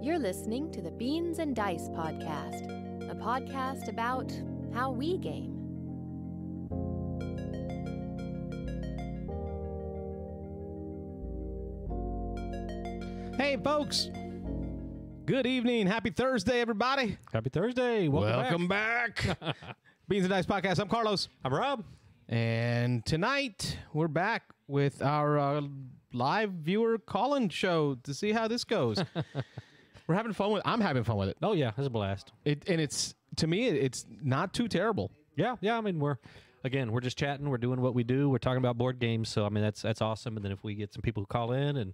You're listening to the Beans and Dice podcast, a podcast about how we game. Hey, folks. Good evening. Happy Thursday, everybody. Happy Thursday. Welcome back. Beans and Dice podcast. I'm Carlos. I'm Rob. And tonight, we're back with our live viewer call-in show to see how this goes. We're having fun with it. I'm having fun with it. Oh, yeah. It's a blast. To me, it's not too terrible. Yeah. I mean, we're just chatting. We're doing what we do. We're talking about board games. So, I mean, that's awesome. And then if we get some people who call in and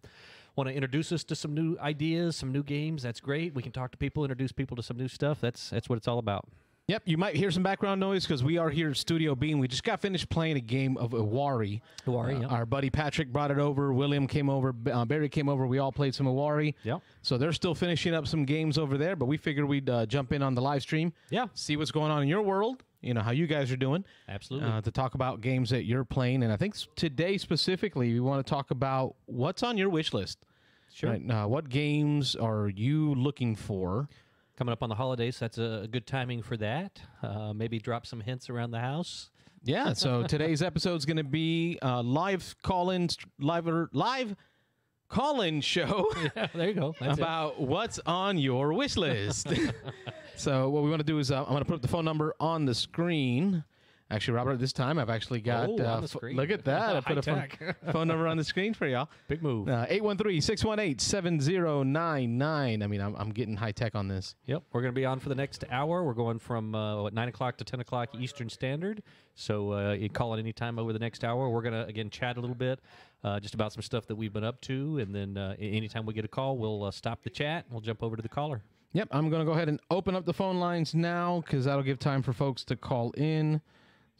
want to introduce us to some new ideas, some new games, that's great. We can talk to people, introduce people to some new stuff. That's what it's all about. Yep, you might hear some background noise because we are here at Studio Bean. We just got finished playing a game of Iwari. Yep. Our buddy Patrick brought it over. William came over. Barry came over. We all played some Iwari. Yep. So they're still finishing up some games over there, but we figured we'd jump in on the live stream. Yeah. See what's going on in your world, how you guys are doing. Absolutely. To talk about games that you're playing. And I think today specifically, we want to talk about what's on your wish list. Sure. Right? What games are you looking for? Coming up on the holidays, that's a good timing for that. Maybe drop some hints around the house. Yeah, so today's episode is going to be live call-in show. Yeah, there you go. That's about what's on your wish list. So what we want to do is I'm going to put up the phone number on the screen. Actually, Robert, this time I've actually got... on the screen. Look at that. I put a phone number on the screen for y'all. Big move. 813-618-7099. I mean, I'm getting high-tech on this. Yep. We're going to be on for the next hour. We're going from 9 o'clock to 10 o'clock Eastern Standard. So you call it any time over the next hour. We're going to, again, chat a little bit just about some stuff that we've been up to. And then anytime we get a call, we'll stop the chat and we'll jump over to the caller. Yep. I'm going to go ahead and open up the phone lines now because that'll give time for folks to call in.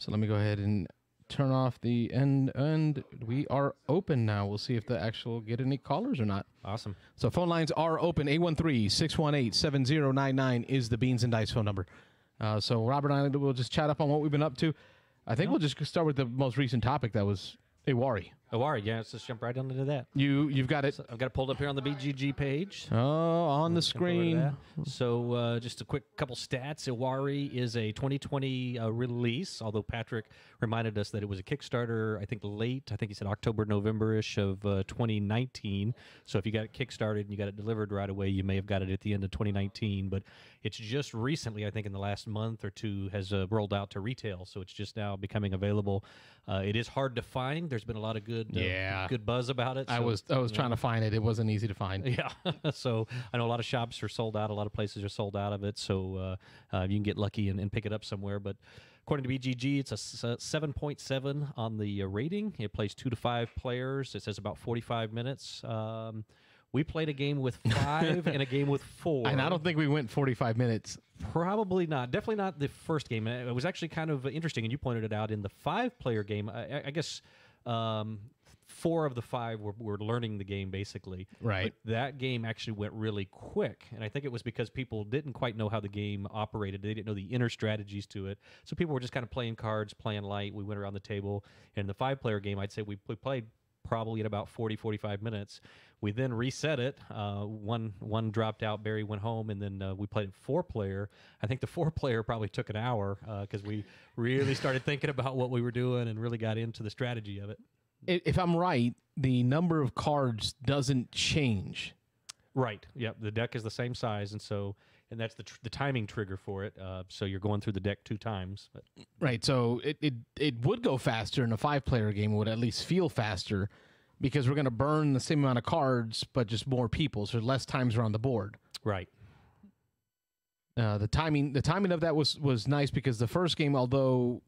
So let me go ahead and turn off the end, and we are open now. We'll see if the actual get any callers or not. Awesome. So phone lines are open. 813-618-7099 is the Beans and Dice phone number. So Robert and I will just chat up on what we've been up to. I think we'll just start with the most recent topic that was Iwari. Iwari, yeah, let's just jump right into that. You've got it. So I've got it pulled up here on the BGG page. Oh, on the screen. So just a quick couple stats. Iwari is a 2020 release, although Patrick reminded us that it was a Kickstarter, I think late. I think he said October, November-ish of 2019. So if you got it Kickstarted and you got it delivered right away, you may have got it at the end of 2019. But it's just recently, I think in the last month or two, has rolled out to retail. So it's just now becoming available. It is hard to find. There's been a lot of good buzz about it. So, I was trying to find it. It wasn't easy to find. Yeah. So I know a lot of shops are sold out. A lot of places are sold out of it. So you can get lucky and pick it up somewhere. But according to BGG, it's a 7.7 on the rating. It plays 2 to 5 players. It says about 45 minutes. We played a game with 5 and a game with 4. And I don't think we went 45 minutes. Probably not. Definitely not the first game. It was actually kind of interesting, and you pointed it out in the 5-player game. I guess 4 of the 5 were learning the game, basically. Right. But that game actually went really quick, and I think it was because people didn't quite know how the game operated. They didn't know the inner strategies to it. So people were just kind of playing cards, playing light. We went around the table. And in the 5-player game, I'd say we played probably in about 40, 45 minutes. We then reset it. One dropped out. Barry went home, and then we played 4-player. I think the 4-player probably took an hour because we really started thinking about what we were doing and really got into the strategy of it. If I'm right, the number of cards doesn't change. Right. Yep. The deck is the same size, and that's the timing trigger for it. So you're going through the deck 2 times. But. Right. So it would go faster in a 5-player game. It would at least feel faster because we're going to burn the same amount of cards, but just more people, so less times around the board. Right. The timing of that was nice because the first game, although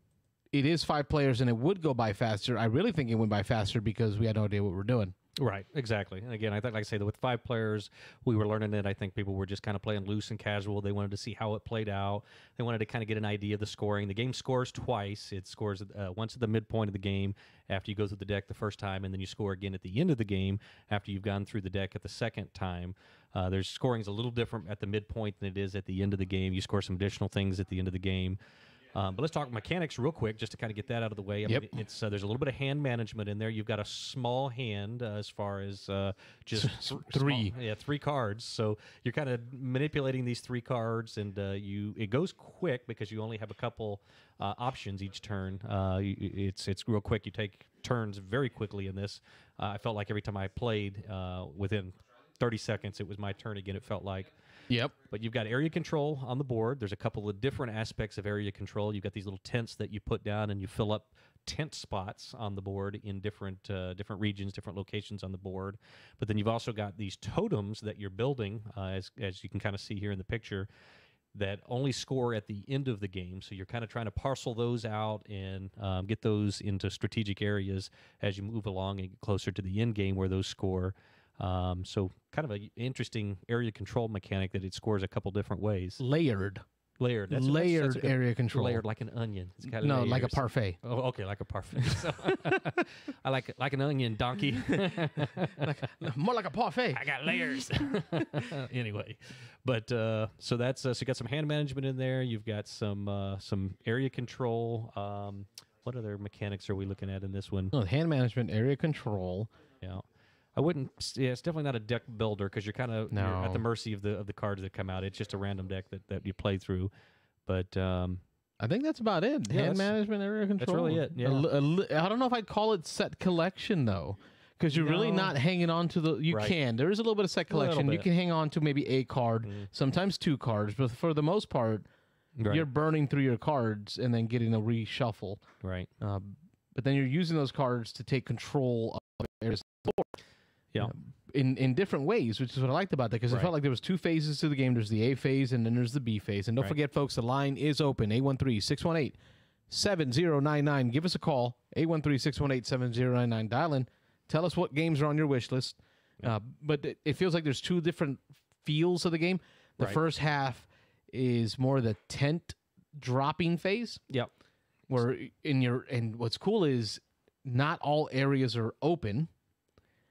it is 5 players and it would go by faster, I really think it went by faster because we had no idea what we're doing. Right, exactly. And again, I think, like I say, with 5 players, we were learning it. I think people were just kind of playing loose and casual. They wanted to see how it played out. They wanted to kind of get an idea of the scoring. The game scores twice. It scores once at the midpoint of the game after you go through the deck the first time, and then you score again at the end of the game after you've gone through the deck at the second time. There's scoring's a little different at the midpoint than it is at the end of the game. You score some additional things at the end of the game. But let's talk mechanics real quick, just to kind of get that out of the way. I mean, it's there's a little bit of hand management in there. You've got a small hand as far as just three. Three cards. So you're kind of manipulating these 3 cards, and it goes quick because you only have a couple options each turn. It's real quick. You take turns very quickly in this. I felt like every time I played, within 30 seconds, it was my turn again. It felt like. Yep. But you've got area control on the board. There's a couple of different aspects of area control. You've got these little tents that you put down, and you fill up tent spots on the board in different regions, different locations on the board. But then you've also got these totems that you're building, as you can kind of see here in the picture, that only score at the end of the game. So you're kind of trying to parcel those out and get those into strategic areas as you move along and get closer to the end game where those score. So kind of an interesting area control mechanic that it scores a couple different ways. Layered. That's layered a good, area control. Layered like an onion. It's got no, layers. like a parfait. Oh, okay, like a parfait. So I like it like an onion, donkey. More like a parfait. I got layers. Anyway, but so that's so you got some hand management in there. You've got some area control. What other mechanics are we looking at in this one? No, hand management, area control. Yeah. I wouldn't. Yeah, it's definitely not a deck builder because you're kind of you're at the mercy of the cards that come out. It's just a random deck that you play through. But I think that's about it. Yeah, hand management, area control. That's really it. Yeah. I don't know if I'd call it set collection though, because you're really not hanging on to the. You can. There is a little bit of set collection. You can hang on to maybe a card, sometimes 2 cards, but for the most part, you're burning through your cards and then getting a reshuffle. Right. But then you're using those cards to take control of areas. Yeah. In different ways, which is what I liked about that, because it felt like there was 2 phases to the game. There's the A phase and then there's the B phase. And don't forget, folks, the line is open, 813-618-7099. Give us a call, 813-618-7099. Dial in. Tell us what games are on your wish list. But it feels like there's 2 different feels of the game. The first half is more the tent dropping phase. Yep. Where and what's cool is not all areas are open.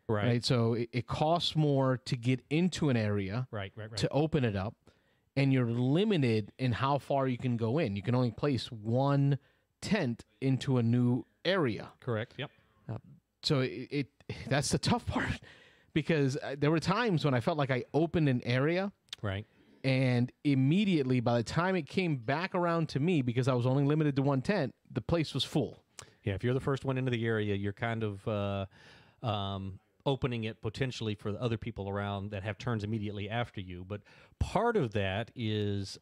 Right. So it costs more to get into an area, to open it up, and you're limited in how far you can go in. You can only place 1 tent into a new area. Correct. Yep. So that's the tough part, because there were times when I felt like I opened an area, and immediately by the time it came back around to me, because I was only limited to 1 tent, the place was full. Yeah. If you're the first one into the area, you're kind of opening it potentially for the other people around that have turns immediately after you. But part of that is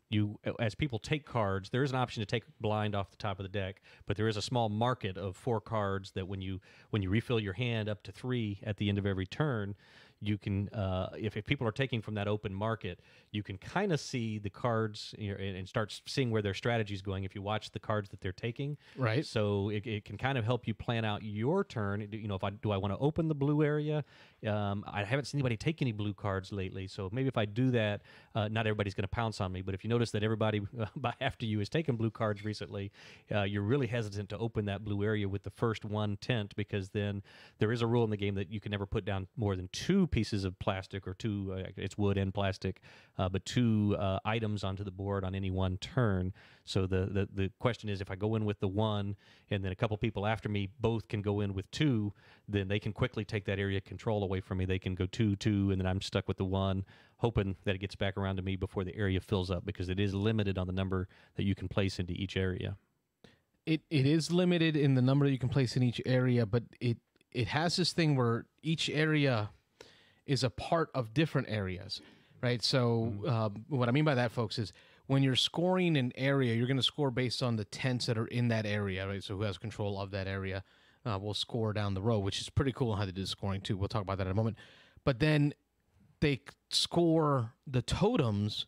you, as people take cards, there is an option to take blind off the top of the deck, but there is a small market of 4 cards that when you refill your hand up to 3 at the end of every turn, you can, if people are taking from that open market, you can kind of see the cards and start seeing where their strategy is going if you watch the cards that they're taking. Right. So it can kind of help you plan out your turn. You know, do I want to open the blue area? I haven't seen anybody take any blue cards lately, so maybe if I do that, not everybody's going to pounce on me. But if you notice that everybody after you has taken blue cards recently, you're really hesitant to open that blue area with the first 1 tent, because then there is a rule in the game that you can never put down more than 2 pieces of plastic, or 2, it's wood and plastic, but 2 items onto the board on any 1 turn. So the question is, if I go in with the 1 and then a couple people after me both can go in with 2, then they can quickly take that area control away from me. They can go 2, 2, and then I'm stuck with the 1, hoping that it gets back around to me before the area fills up, because it is limited on the number that you can place into each area. It is limited in the number that you can place in each area, but it has this thing where each area is a part of different areas, right? So what I mean by that, folks, is when you're scoring an area, you're going to score based on the tents that are in that area, right? So who has control of that area will score down the road, which is pretty cool how they did scoring too. We'll talk about that in a moment. But then they score the totems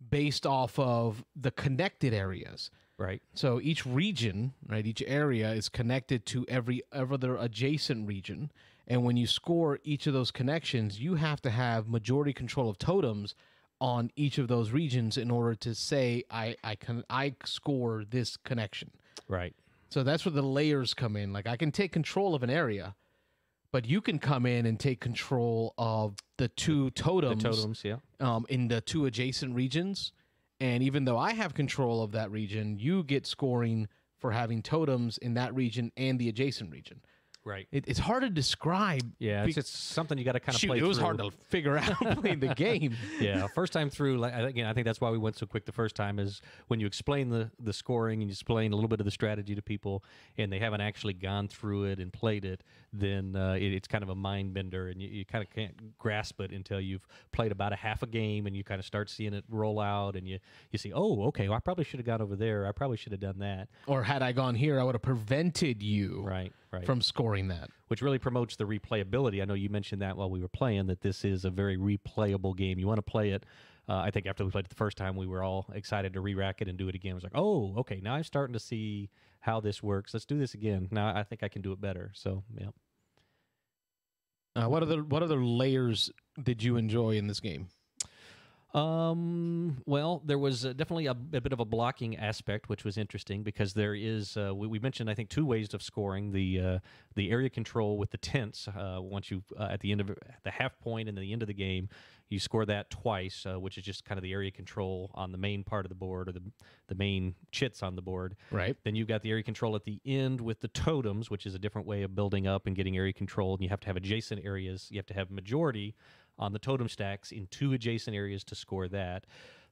based off of the connected areas. Right. So each region, right, each area is connected to every other adjacent region. And when you score each of those connections, you have to have majority control of totems on each of those regions in order to say, I score this connection. Right. So that's where the layers come in. Like, I can take control of an area, but you can come in and take control of the 2 totems. The totems, yeah. In the 2 adjacent regions. And even though I have control of that region, you get scoring for having totems in that region and the adjacent region. Right. It's hard to describe. Yeah, it's something you got to kind of play It was through. hard to figure out playing the game. Yeah, first time through, like, again, I think that's why we went so quick the first time, is when you explain the scoring and you explain a little bit of the strategy to people and they haven't actually gone through it and played it, then it's kind of a mind bender, and you kind of can't grasp it until you've played about a half a game and you kind of start seeing it roll out, and you see, oh, okay, well, I probably should have gone over there. I probably should have done that. Or had I gone here, I would have prevented you from scoring that. Which really promotes the replayability. I know you mentioned that while we were playing, that this is a very replayable game. You want to play it. I think after we played it the first time, we were all excited to re-rack it and do it again. It was like, oh, okay, now I'm starting to see how this works. Let's do this again. Now I think I can do it better. So, yeah. What other layers did you enjoy in this game? Well, there was definitely a bit of a blocking aspect, which was interesting because there is, we mentioned, I think, two ways of scoring. The area control with the tents, once you, at the end of the half point and the end of the game, you score that twice, which is just kind of the area control on the main part of the board, or the main chits on the board. Right. Then you've got the area control at the end with the totems, which is a different way of building up and getting area control. And you have to have adjacent areas. You have to have majority on the totem stacks in 2 adjacent areas to score that.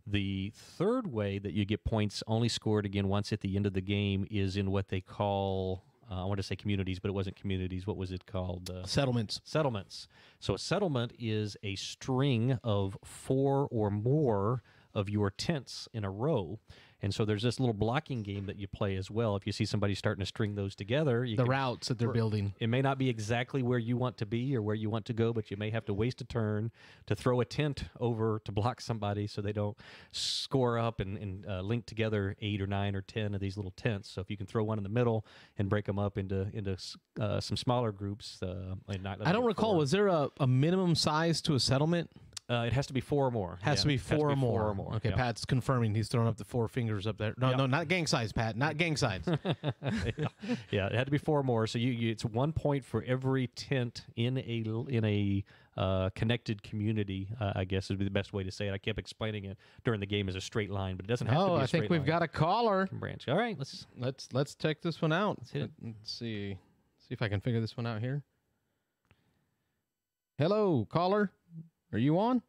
The third way that you get points only scored again once at the end of the game is in what they call, I want to say communities, but it wasn't communities. What was it called? Settlements. Settlements. So a settlement is a string of 4 or more of your tents in a row. And so there's this little blocking game that you play as well. If you see somebody starting to string those together, the routes that they're building. It may not be exactly where you want to be or where you want to go, but you may have to waste a turn to throw a tent over to block somebody so they don't score up and link together 8 or 9 or 10 of these little tents. So if you can throw one in the middle and break them up into some smaller groups. And not I don't recall, was there a minimum size to a settlement? It has to be 4 or more. Has to be 4 or more. Okay, yeah. Pat's confirming. He's throwing up the 4 fingers up there. No, not gang size, Pat. Not gang size. Yeah, it had to be 4 or more. So it's 1 point for every tent in a connected community. I guess would be the best way to say it. I kept explaining it during the game as a straight line, but it doesn't have to be a straight line. I think we've got a caller. Branch. All right, let's check this one out. Let's hit it. Let's see if I can figure this one out here. Hello, caller. Are you on?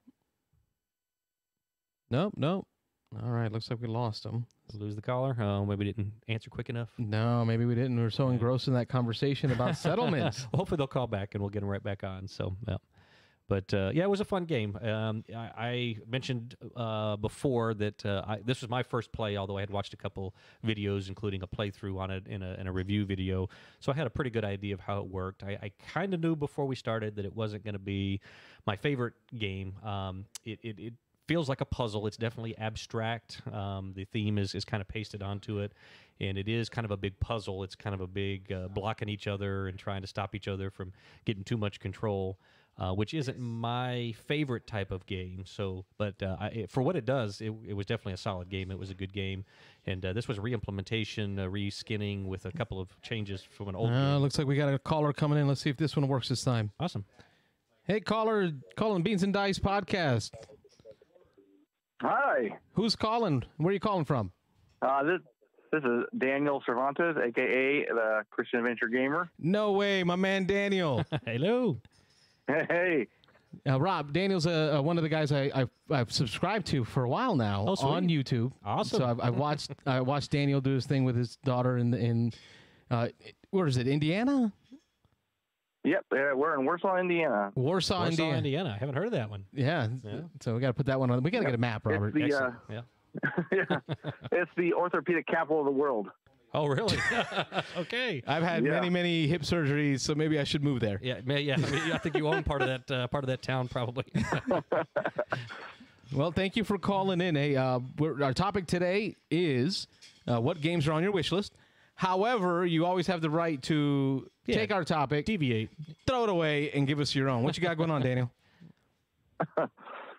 Nope. All right, looks like we lost him. Lose the caller? Oh, maybe we didn't answer quick enough. No, maybe we didn't. We were so engrossed in that conversation about settlements. Well, hopefully they'll call back and we'll get them right back on. So, yeah. But, yeah, it was a fun game. I mentioned before that this was my first play, although I had watched a couple videos, including a playthrough on it in a review video. So I had a pretty good idea of how it worked. I kind of knew before we started that it wasn't going to be my favorite game. It feels like a puzzle. It's definitely abstract. The theme is kind of pasted onto it, and it is kind of a big puzzle. It's kind of a big blocking each other and trying to stop each other from getting too much control. Which isn't my favorite type of game. So, but for what it does, it was definitely a solid game. It was a good game, and this was a re-implementation, re-skinning with a couple of changes from an old game. Looks like we got a caller coming in. Let's see if this one works this time. Awesome. Hey, caller, calling Beans and Dice podcast. Hi. Who's calling? Where are you calling from? This is Daniel Cervantes, a.k.a. the Christian Adventure Gamer. No way, my man Daniel. Hello. Hey. Rob, Daniel's one of the guys I've subscribed to for a while now on YouTube. Awesome. So I watched Daniel do his thing with his daughter in where is it, Indiana? Yep, we're in Warsaw, Indiana. Warsaw, Indiana. I haven't heard of that one. Yeah. So we got to put that one on. We got to get a map, Robert. It's yeah. Yeah. It's the orthopedic capital of the world. Oh, really? Okay. I've had many hip surgeries, so maybe I should move there. Yeah. I think you own part of that town, probably. Well, thank you for calling in. Hey, our topic today is what games are on your wish list. However, you always have the right to take our topic, deviate, throw it away, and give us your own. What you got going on, Daniel?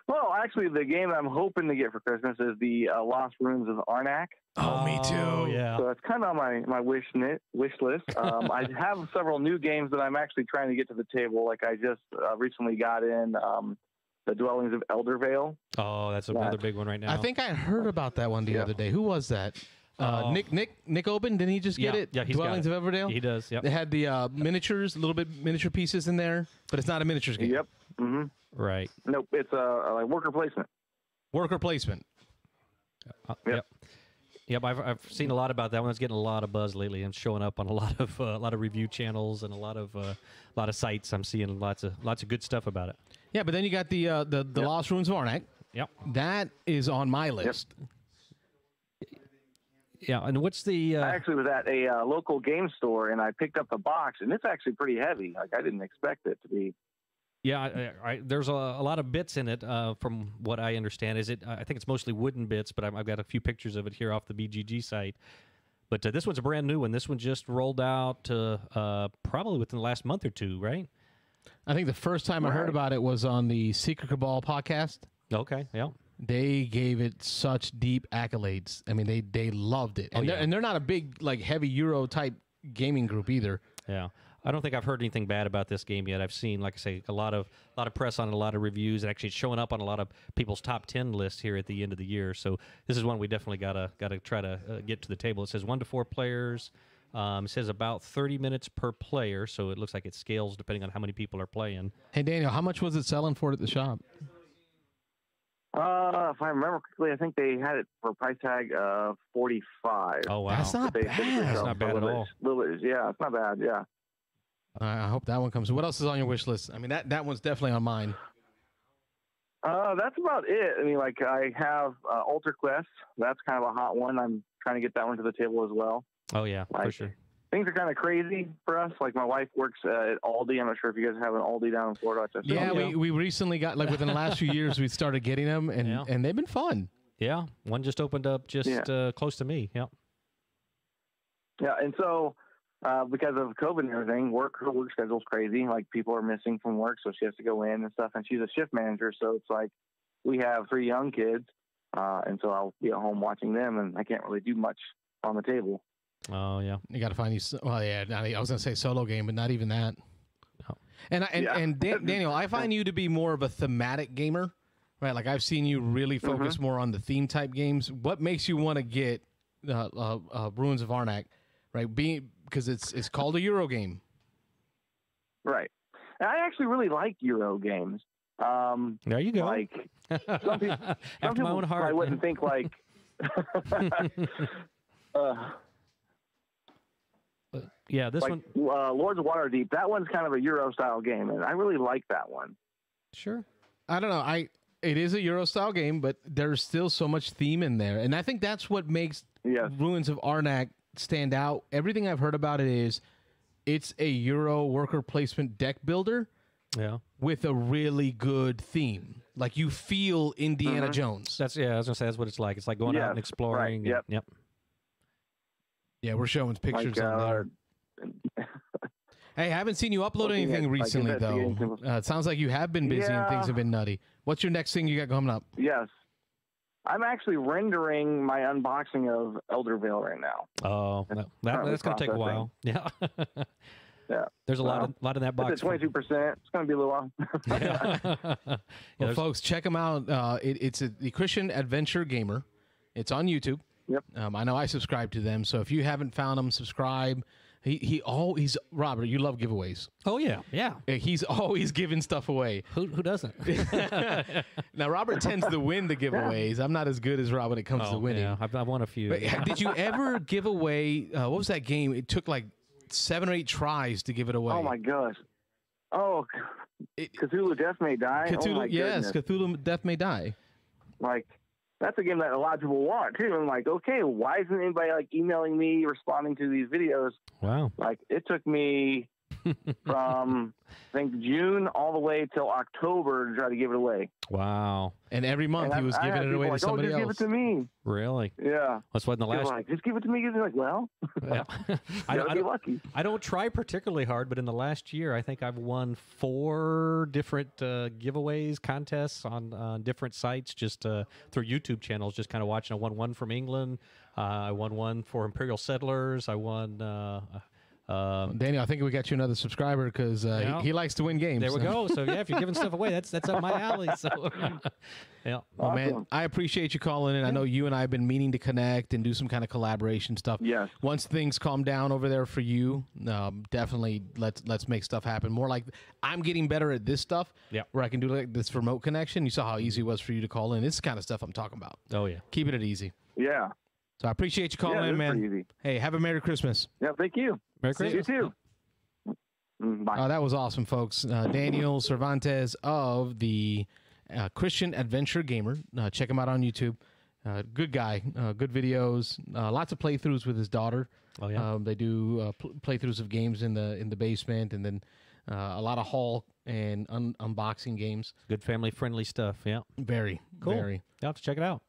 Well, actually, the game that I'm hoping to get for Christmas is the Lost Ruins of Arnak. Oh, me too. Yeah. So it's kind of on my wish list. I have several new games that I'm actually trying to get to the table. Like I just recently got in the Dwellings of Eldervale. Oh, that's another big one right now. I think I heard about that one the other day. Who was that? Nick Oben, didn't he just get it? Yeah, he's Dwellings got it. of Everdale? He does, yep. They had the miniatures, little bit miniature pieces in there, but it's not a miniatures game. Yep. Mm-hmm. Right. Nope, it's a worker placement. Worker placement. Yep. Yep, I've seen a lot about that one. It's getting a lot of buzz lately. I'm showing up on a lot of review channels and a lot of sites. I'm seeing lots of good stuff about it. Yeah, but then you got the Lost Ruins of Arnak. Yep. That is on my list. Yep. Yeah, and what's the? I actually was at a local game store and I picked up the box, and it's actually pretty heavy. Like I didn't expect it to be. Yeah, there's a lot of bits in it. From what I understand, I think it's mostly wooden bits, but I've got a few pictures of it here off the BGG site. But this one's a brand new one. This one just rolled out probably within the last month or two, right? I think the first time I heard about it was on the Secret Cabal podcast. Okay, yeah. They gave it such deep accolades. I mean, they loved it, and they're not a big heavy Euro type gaming group either. Yeah, I don't think I've heard anything bad about this game yet. I've seen, like I say, a lot of press on it, a lot of reviews, and actually it's showing up on a lot of people's top 10 lists here at the end of the year. So this is one we definitely gotta try to get to the table. It says 1 to 4 players. It says about 30 minutes per player, so it looks like it scales depending on how many people are playing. Hey Daniel, how much was it selling for at the shop? If I remember correctly, I think they had it for a price tag of $45. Oh wow, That's not bad. That's not bad at all. Yeah, it's not bad. Yeah. I hope that one comes. What else is on your wish list? I mean, that one's definitely on mine. That's about it. I mean, I have Alter Quest. That's kind of a hot one. I'm trying to get that one to the table as well. Oh yeah, for sure. Things are kind of crazy for us. Like my wife works at Aldi. I'm not sure if you guys have an Aldi down in Florida. Yeah, we recently got within the last few years we started getting them, and they've been fun. Yeah, one just opened up close to me. Yeah. Yeah, and so because of COVID and everything, her work schedule's crazy. Like people are missing from work, so she has to go in and stuff. And she's a shift manager, so it's like we have 3 young kids, and so I'll be at home watching them, and I can't really do much on the table. Oh yeah, you got to find you. Well, yeah, I was gonna say solo game, but not even that. No. And Daniel, I find you to be more of a thematic gamer, right? Like I've seen you really focus more on the theme type games. What makes you want to get Ruins of Arnak, right? Because it's called a Euro game, right? And I actually really like Euro games. There you go. Like some people, After my own heart. I wouldn't think like. Yeah, this one. Lords of Waterdeep, that one's kind of a Euro-style game, and I really like that one. Sure. I don't know. It is a Euro-style game, but there's still so much theme in there. And I think that's what makes Ruins of Arnak stand out. Everything I've heard about it is it's a Euro worker placement deck builder with a really good theme. Like you feel Indiana Jones. I was going to say that's what it's like. It's like going out and exploring. Right. Yep. Yeah, we're showing pictures on there. Hey, I haven't seen you upload anything recently, though. It sounds like you have been busy and things have been nutty. What's your next thing you got coming up? Yes. I'm actually rendering my unboxing of Eldervale right now. Oh, that's going to take a while. Yeah. Yeah. There's a lot in that box. It's at 22%. It's going to be a little while. Well, folks, check him out. It's the Christian Adventure Gamer. It's on YouTube. Yep. I know I subscribe to them, so if you haven't found him, subscribe. He's Robert. You love giveaways. Oh yeah. He's always giving stuff away. Who doesn't? Now Robert tends to win the giveaways. I'm not as good as Rob when it comes to winning. Yeah, I've won a few. But, did you ever give away? What was that game? It took like 7 or 8 tries to give it away. Oh my gosh. Oh, Cthulhu Death May Die. Cthulhu, oh my yes, goodness. Cthulhu Death May Die. Like. That's a game that a lot of people want too. I'm like, okay, why isn't anybody emailing me, responding to these videos? Wow. Like it took me from I think June all the way till October to try to give it away. Wow. And every month he was giving it away to somebody else. Give it to me. Really? Yeah. That's what in the last. Just give it to me. You're like, well, yeah. I be lucky. I don't try particularly hard, but in the last year, I think I've won 4 different giveaways, contests on different sites, just through YouTube channels. Just kind of watching. I won one from England. I won one for Imperial Settlers. I won Daniel, I think we got you another subscriber because he likes to win games. There we go. So yeah, if you're giving stuff away, that's up my alley. So yeah. Well, man, I appreciate you calling in. I know you and I have been meaning to connect and do some kind of collaboration stuff. Yes. Once things calm down over there for you, definitely let's make stuff happen. More like I'm getting better at this stuff. Yeah. Where I can do like this remote connection. You saw how easy it was for you to call in. It's the kind of stuff I'm talking about. Oh yeah. Keeping it easy. Yeah. So I appreciate you calling in, man. Easy. Hey, have a Merry Christmas. Yeah, thank you. Merry Christmas. You too. Bye. That was awesome, folks. Daniel Cervantes of the Christian Adventure Gamer. Check him out on YouTube. Good guy. Good videos. Lots of playthroughs with his daughter. Oh yeah. They do playthroughs of games in the basement, and then a lot of haul and unboxing games. Good family friendly stuff. Yeah. Very Cool. Very. You'll have to check it out.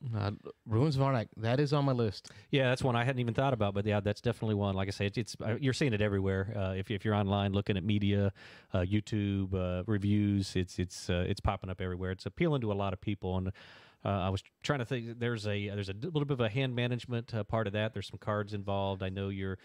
Ruins of Arnak. That is on my list. Yeah, that's one I hadn't even thought about, but yeah, that's definitely one. Like I say, it's you're seeing it everywhere. If you're online looking at media, YouTube reviews, it's popping up everywhere. It's appealing to a lot of people, and I was trying to think. There's a little bit of a hand management part of that. There's some cards involved. I know you're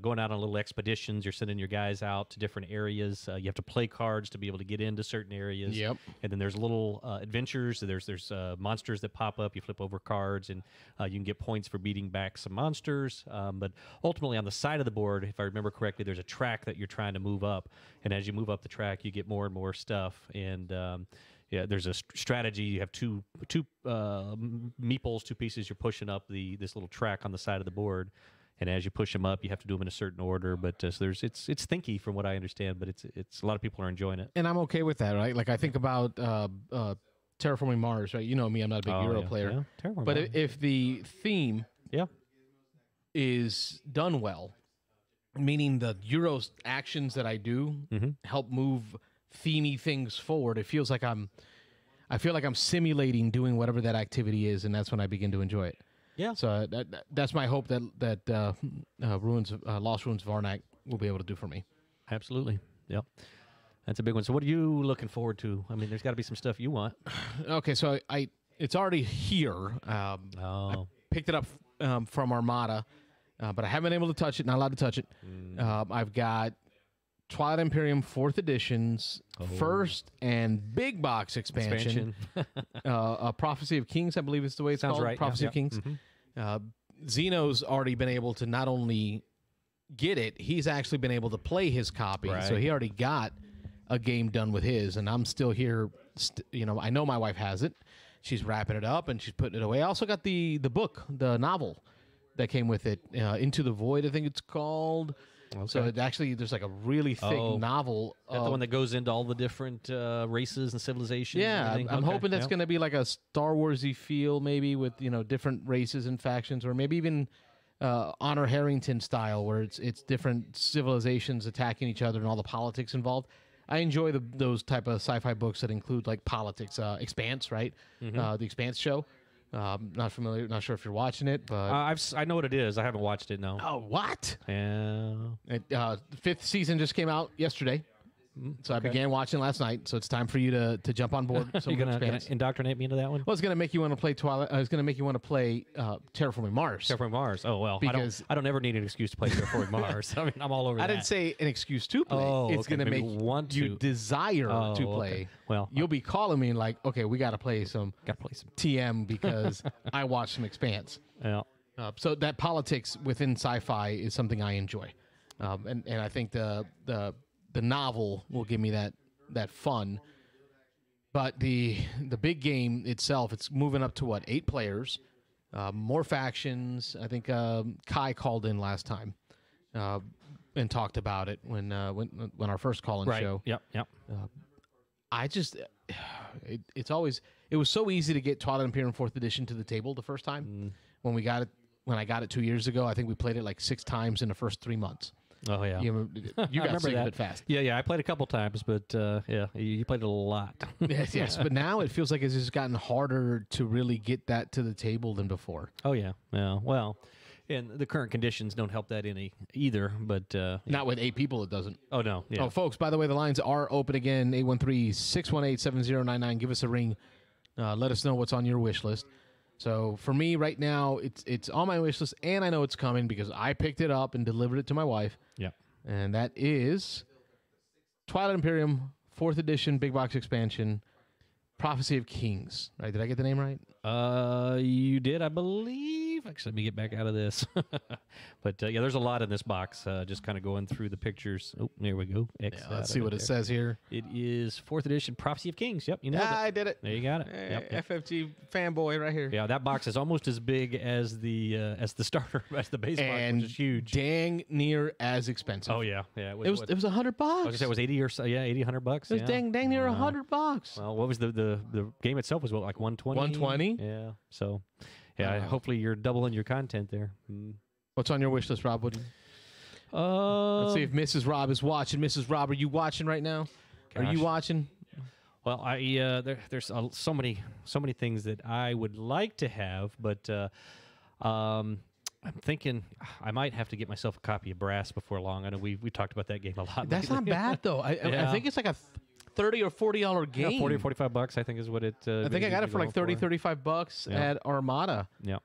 going out on little expeditions. You're sending your guys out to different areas. You have to play cards to be able to get into certain areas. Yep. And then there's little adventures. There's monsters that pop up. You flip over cards, and you can get points for beating back some monsters. But ultimately, on the side of the board, if I remember correctly, there's a track that you're trying to move up. And as you move up the track, you get more and more stuff. And yeah, there's a strategy. You have two meeples, two pieces. You're pushing up this little track on the side of the board, and as you push them up, you have to do them in a certain order. But so it's thinky from what I understand, but it's a lot of people are enjoying it. And I'm okay with that, right? Like I think about Terraforming Mars, right? You know me, I'm not a big Euro player. Yeah. Terraforming But Mars. if the theme is done well, meaning the Euro actions that I do help move themey things forward, I feel like I'm simulating doing whatever that activity is, and that's when I begin to enjoy it. Yeah. So that's my hope that Lost Ruins of Arnak will be able to do for me. Absolutely. Yep. That's a big one. So what are you looking forward to? I mean, there's got to be some stuff you want. Okay, so it's already here. I picked it up from Armada, but I haven't been able to touch it. Not allowed to touch it. I've got Twilight Imperium 4th editions, first and big box expansion. Prophecy of Kings, I believe is the way it's Sounds called. right. Prophecy of Kings. Zeno's already been able to not only get it, he's actually been able to play his copy. Right. So he already got a game done with his, and I'm still here. I know my wife has it. She's wrapping it up and she's putting it away. I also got the book, the novel that came with it, Into the Void, I think it's called. Okay. So it actually, there's like a really thick novel. That's the one that goes into all the different races and civilizations. Yeah, and I'm okay. hoping that's going to be like a Star Wars-y feel, maybe with different races and factions, or maybe even Honor Harrington style, where it's different civilizations attacking each other and all the politics involved. I enjoy those type of sci-fi books that include like politics. Expanse, right? The Expanse show. Not familiar. Not sure if you're watching it, but I know what it is. I haven't watched it. No. Oh, what? Yeah. The 5th season just came out yesterday, so I began watching last night. So it's time for you to jump on board. You're gonna indoctrinate me into that one? Well, it's gonna make you want to play Twilight. It's gonna make you want to play Terraforming Mars. Terraforming Mars. Oh well, Because I don't ever need an excuse to play Terraforming Mars. I mean, I'm all over that. I didn't say an excuse to play. Oh, it's okay. gonna Maybe make want you to. desire to play. Okay. Well, you'll be calling me like, okay, we got to play some TM because I watched some Expanse. Yeah. So that politics within sci-fi is something I enjoy, and I think the novel will give me that fun. But the big game itself, it's moving up to what, 8 players, more factions. I think Kai called in last time and talked about it when our first call-in show. Yep. It was so easy to get Twilight Imperium 4th edition to the table the first time. When I got it 2 years ago, I think we played it like 6 times in the first 3 months. Oh yeah, you got sick of it fast. Yeah, I played a couple times, but yeah, you played it a lot. yes, but now it feels like it's just gotten harder to really get that to the table than before. Oh yeah, well, and the current conditions don't help that any either. But not with 8 people, it doesn't. Oh no, yeah. Oh, folks, by the way, the lines are open again. 813-618-7099. Give us a ring. Let us know what's on your wish list. So for me right now, it's on my wish list, and I know it's coming because I picked it up and delivered it to my wife. Yeah. and that is Twilight Imperium 4th edition big box expansion, Prophecy of Kings. Right? Did I get the name right? You did, I believe. Actually, let me get back out of this. But yeah, there's a lot in this box. Just kind of going through the pictures. Oh, there we go. Let's see what it says here. It is 4th edition Prophecy of Kings. Yep, you know it. I did it. There you got it. Yep. FFG fanboy right here. Yeah, that box is almost as big as the starter, as the base box, which is huge. Dang near as expensive. Oh yeah, yeah. It was $100. I was gonna say it was 80 or so. Yeah, 80, $100. It was dang near $100. Well, what was the game itself was what, like 120? 120. Yeah. So, yeah. Hopefully you're doubling your content there. What's on your wish list, Rob? Let's see if Mrs. Rob is watching. Mrs. Rob, are you watching right now? Are you watching? Well, there's so many things that I would like to have, but I'm thinking I might have to get myself a copy of Brass before long. I know we talked about that game a lot. That's lately. not bad though. I think it's like a $30 or $40 game. Yeah, 40 or $45, I think is what it. I think I got it for like $30, $35 at Armada. Yeah.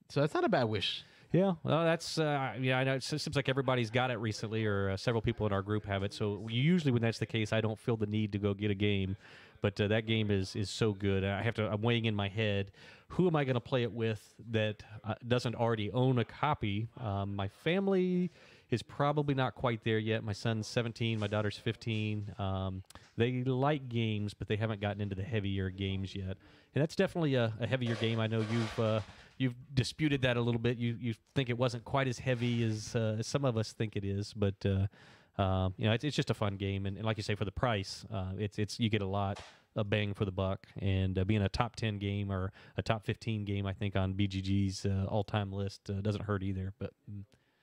So that's not a bad wish. Yeah, well, that's I know it seems like everybody's got it recently, or several people in our group have it. So usually when that's the case, I don't feel the need to go get a game. But that game is so good. I'm weighing in my head, who am I going to play it with that doesn't already own a copy? My family is probably not quite there yet. My son's 17, my daughter's 15. They like games, but they haven't gotten into the heavier games yet. And that's definitely a heavier game. I know you've disputed that a little bit. You think it wasn't quite as heavy as some of us think it is, but it's just a fun game. And like you say, for the price, it's you get a lot of bang for the buck. And being a top 10 game or a top 15 game, I think on BGG's all-time list doesn't hurt either. But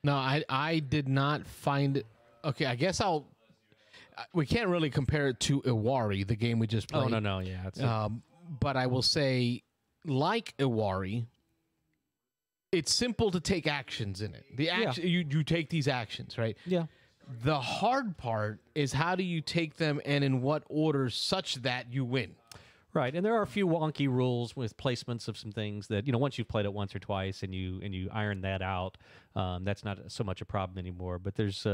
no, I did not find it. Okay, I guess we can't really compare it to Iwari, the game we just played. Oh no, yeah. But I will say, like Iwari, it's simple to take actions in it. You take these actions, right? Yeah. The hard part is how do you take them and in what order such that you win. Right, and there are a few wonky rules with placements of some things that, once you've played it once or twice and you iron that out, that's not so much a problem anymore. But there's,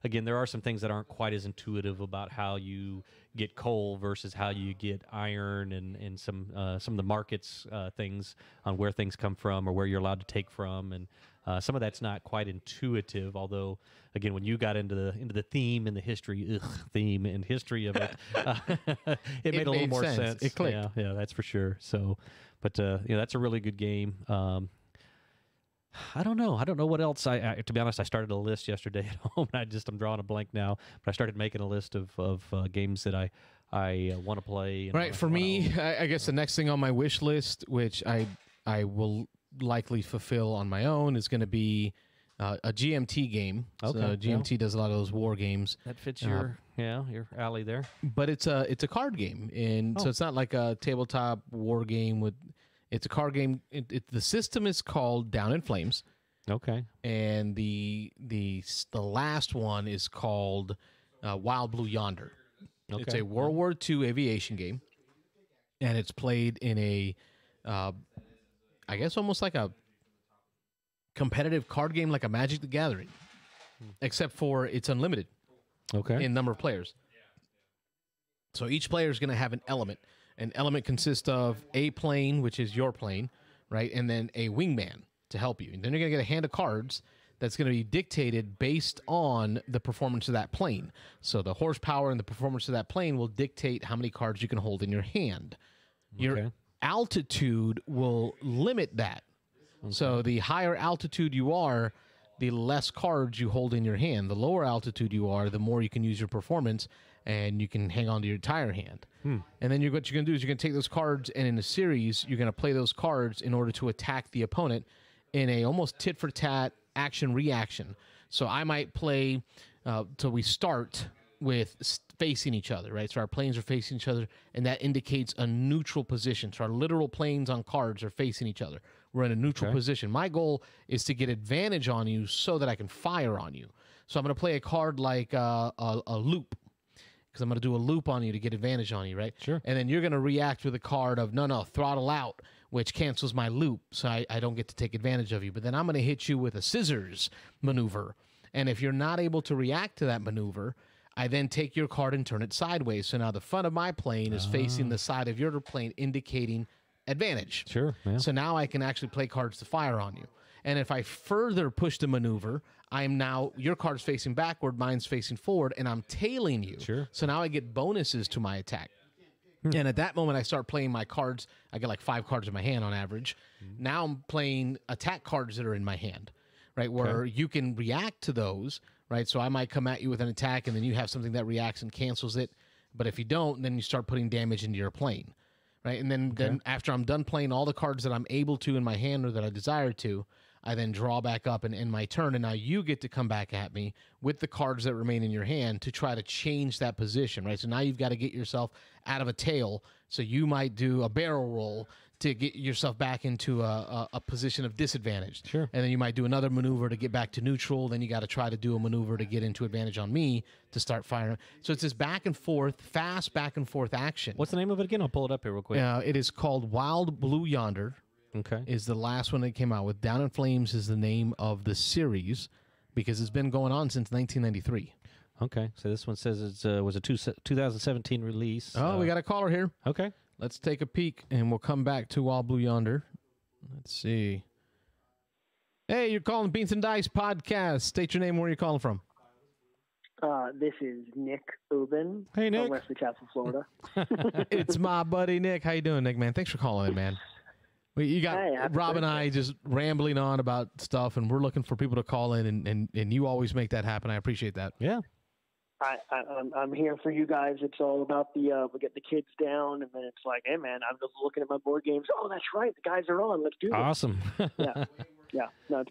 again, there are some things that aren't quite as intuitive about how you get coal versus how you get iron and some of the markets things on where things come from or where you're allowed to take from. And some of that's not quite intuitive, although, again, when you got into the theme and the history, and history of it, it made a little more sense. It clicked. Yeah, that's for sure. So, but that's a really good game. I don't know what else. To be honest, I started a list yesterday at home. And I'm drawing a blank now. But I started making a list of games that I want to play. Right. For me, I guess the next thing on my wish list, which I will likely fulfill on my own, is going to be a GMT game. Okay. So GMT does a lot of those war games. That fits your alley there. But it's a card game, and so it's not like a tabletop war game with. It's a card game. The system is called Down in Flames. Okay. And the last one is called Wild Blue Yonder. Okay. It's a World War II aviation game, and it's played in a, I guess almost like a competitive card game, like a Magic the Gathering, except for it's unlimited. Okay. In number of players. So each player is going to have an element. An element consists of a plane, which is your plane, right? And then a wingman to help you. And then you're going to get a hand of cards that's going to be dictated based on the performance of that plane. So the horsepower and the performance of that plane will dictate how many cards you can hold in your hand. Your altitude will limit that. Okay. So the higher altitude you are, the less cards you hold in your hand. The lower altitude you are, the more you can use your performance, and you can hang on to your entire hand. And then what you're going to do is you're going to take those cards, and in a series, you're going to play those cards in order to attack the opponent in a almost tit-for-tat action-reaction. So I might play till we start with facing each other, right? So our planes are facing each other, and that indicates a neutral position. So our literal planes on cards are facing each other. We're in a neutral position. My goal is to get advantage on you so that I can fire on you. So I'm going to play a card like a loop, because I'm going to do a loop on you to get advantage on you, right? Sure. And then you're going to react with a card of, no, throttle out, which cancels my loop, so I don't get to take advantage of you. But then I'm going to hit you with a scissors maneuver, And if you're not able to react to that maneuver, I then take your card and turn it sideways. So now the front of my plane is facing the side of your plane, indicating advantage. Sure. Yeah. So now I can actually play cards to fire on you. And if I further push the maneuver, I'm now, your card's facing backward, mine's facing forward, and I'm tailing you. Sure. So now I get bonuses to my attack. And at that moment, I start playing my cards. I get like 5 cards in my hand on average. Now I'm playing attack cards that are in my hand, right? Where you can react to those, right? So I might come at you with an attack, and then you have something that reacts and cancels it. But if you don't, then you start putting damage into your plane, right? And then after I'm done playing all the cards that I'm able to in my hand or that I desire to, I then draw back up and end my turn, and now you get to come back at me with the cards that remain in your hand to try to change that position, right? So now you've got to get yourself out of a tail, so you might do a barrel roll to get yourself back into a position of disadvantage. Sure. And then you might do another maneuver to get back to neutral, then you got to try to do a maneuver to get into advantage on me to start firing. So it's this back and forth, fast back and forth action. What's the name of it again? I'll pull it up here real quick. It is called Wild Blue Yonder. Okay. Is the last one that came out with. Down in Flames is the name of the series because it's been going on since 1993. Okay. So this one says it was a 2017 release. Oh, we got a caller here. Okay. Let's take a peek, and we'll come back to Wild Blue Yonder. Let's see. Hey, you're calling Beans and Dice Podcast. State your name and where you're calling from. This is Nick Huben Hey, Nick. from Wesley Castle, Florida. It's my buddy, Nick. How you doing, Nick, man? Thanks for calling in, man. You got Hey, happy Rob and birthday. I just rambling on about stuff, and we're looking for people to call in, and you always make that happen. I appreciate that. Yeah. I'm here for you guys. It's all about we get the kids down, and then it's like, hey, man, I'm just looking at my board games. Oh, that's right. The guys are on. Let's do this. Awesome. Yeah. No,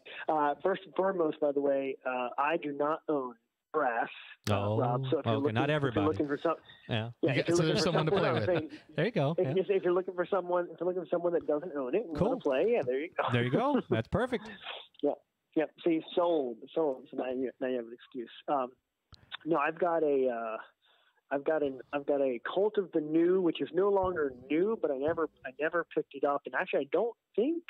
first and foremost, by the way, I do not own brass, Rob. So if you're okay, looking, not everybody. If you're looking for some, Yeah. if you're So looking there's for someone to play with. There you go. Yeah. If you're looking for someone, that doesn't own it and Cool. want to play, yeah, there you go. There you go. That's perfect. Yeah. See, sold. So now you have an excuse. No, I've got a Cult of the New, which is no longer new, but I never picked it up, and actually I don't think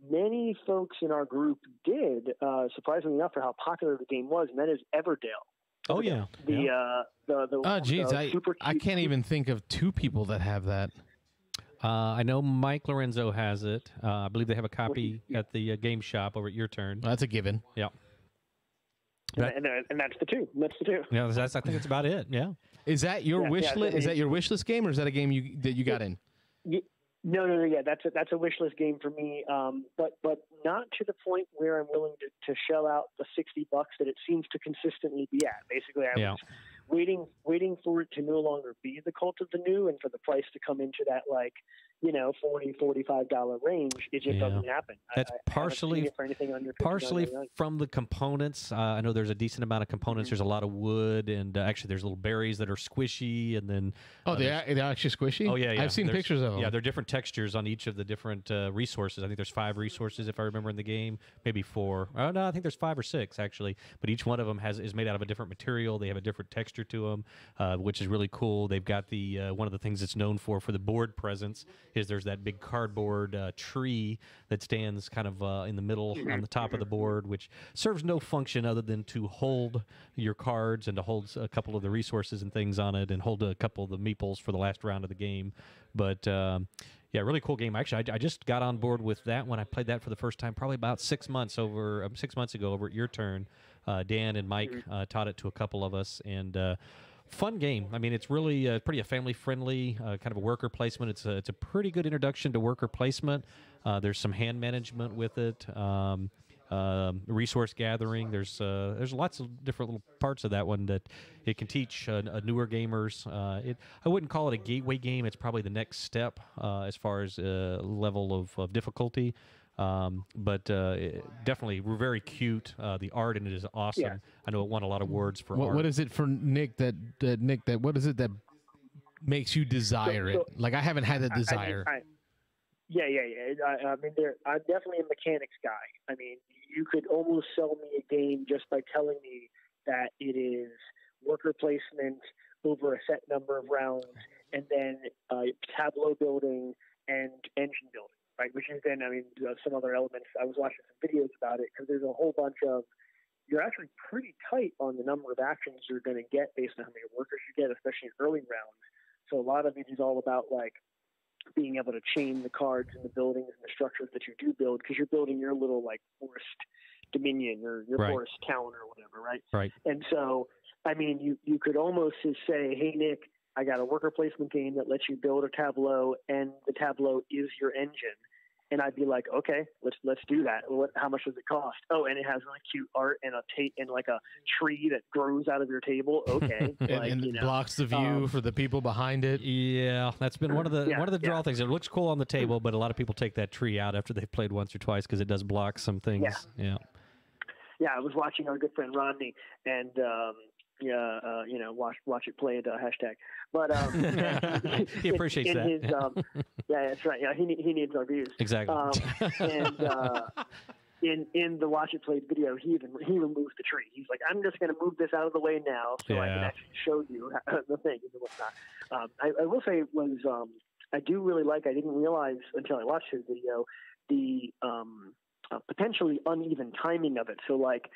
many folks in our group did. Surprisingly enough, for how popular the game was, and that is Everdale. Oh, yeah. Oh, geez, super I can't even think of 2 people that have that. I know Mike Lorenzo has it. I believe they have a copy at the game shop over at Your Turn. Well, that's a given. Yeah. And that's the 2. That's the 2. Yeah, I think that's about it. Yeah. Is that your wish yeah, list? Is that your wish list game, or is that a game that you got in? No. Yeah, that's a wish list game for me. But not to the point where I'm willing to shell out the $60 that it seems to consistently be at. Basically, I was waiting for it to no longer be the Cult of the New, and for the price to come into that $40-$45 range. It just doesn't happen. That's partially for anything under partially $59.99. from the components. I know there's a decent amount of components. There's a lot of wood, and actually there's little berries that are squishy, and then they're actually squishy. Oh yeah. I've seen pictures of them. Yeah, there are different textures on each of the different resources. I think there's 5 resources if I remember in the game, maybe 4. Oh no, I think there's 5 or 6 actually. But each one of them is made out of a different material. They have a different texture to them, which is really cool. They've got the one of the things it's known for the board presence is there's that big cardboard tree that stands kind of in the middle on the top of the board, which serves no function other than to hold your cards and to hold a couple of the resources and things on it and hold a couple of the meeples for the last round of the game. But yeah, really cool game. Actually, I just got on board with that when I played that for the first time, probably about 6 months ago over at Your Turn. Dan and Mike taught it to a couple of us, and fun game. I mean, it's really pretty family-friendly, kind of a worker placement. It's a pretty good introduction to worker placement. There's some hand management with it, resource gathering. There's lots of different little parts of that one that it can teach newer gamers. I wouldn't call it a gateway game. It's probably the next step as far as level of difficulty. But definitely very cute. The art in it is awesome. Yeah. I know it won a lot of awards for art. What is it for Nick what is it that makes you desire it? Like, I haven't had that desire. Yeah. I mean, I'm definitely a mechanics guy. I mean, you could almost sell me a game just by telling me that it is worker placement over a set number of rounds, and then tableau building and engine building. Right, which is then, I mean, some other elements. I was watching some videos about it because there's a whole bunch of you're actually pretty tight on the number of actions you're going to get based on how many workers you get, especially in early rounds. So a lot of it is all about like being able to chain the cards and the buildings and the structures that you do build, because you're building your little like forest dominion or your forest town or whatever, right? Right. And so, I mean, you could almost just say, hey, Nick, I got a worker placement game that lets you build a tableau, and the tableau is your engine. And I'd be like, okay, let's do that. How much does it cost? Oh, and it has really cute art and and like a tree that grows out of your table. Okay, and it blocks the view for the people behind it. Yeah, that's been one of the draw things. It looks cool on the table, but a lot of people take that tree out after they've played once or twice because it does block some things. Yeah, I was watching our good friend Rodney, and watch it play it hashtag. But he appreciates that. Yeah, that's right. Yeah, he needs our views. Exactly. In the watch it played video, he removed the tree. He's like, I'm just going to move this out of the way now so I can actually show you the things and whatnot. I will say I do really like. I didn't realize until I watched his video the potentially uneven timing of it. So like,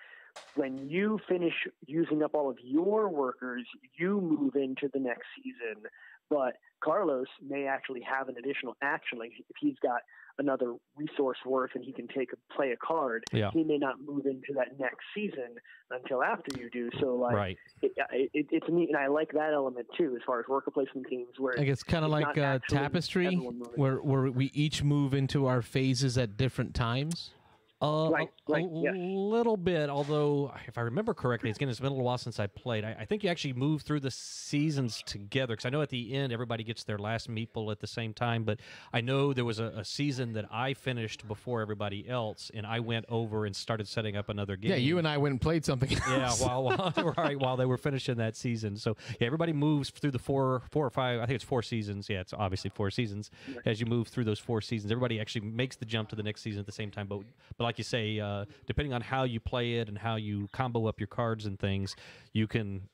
when you finish using up all of your workers, you move into the next season. But Carlos may actually have an additional action. Like if he's got another resource worth and he can play a card, he may not move into that next season until after you do. So like, it's neat, and I like that element too, as far as worker placement games. Where it's kind of like Tapestry, where we each move into our phases at different times. A little bit, although if I remember correctly, it's been a little while since I played. I think you actually move through the seasons together, because I know at the end everybody gets their last meeple at the same time, but I know there was a season that I finished before everybody else, and I went over and started setting up another game. Yeah, you and I went and played something else. while they were finishing that season. So yeah, everybody moves through the four or five, I think it's 4 seasons. Yeah, it's obviously 4 seasons. As you move through those 4 seasons, everybody actually makes the jump to the next season at the same time, but like you say, depending on how you play it and how you combo up your cards and things, you can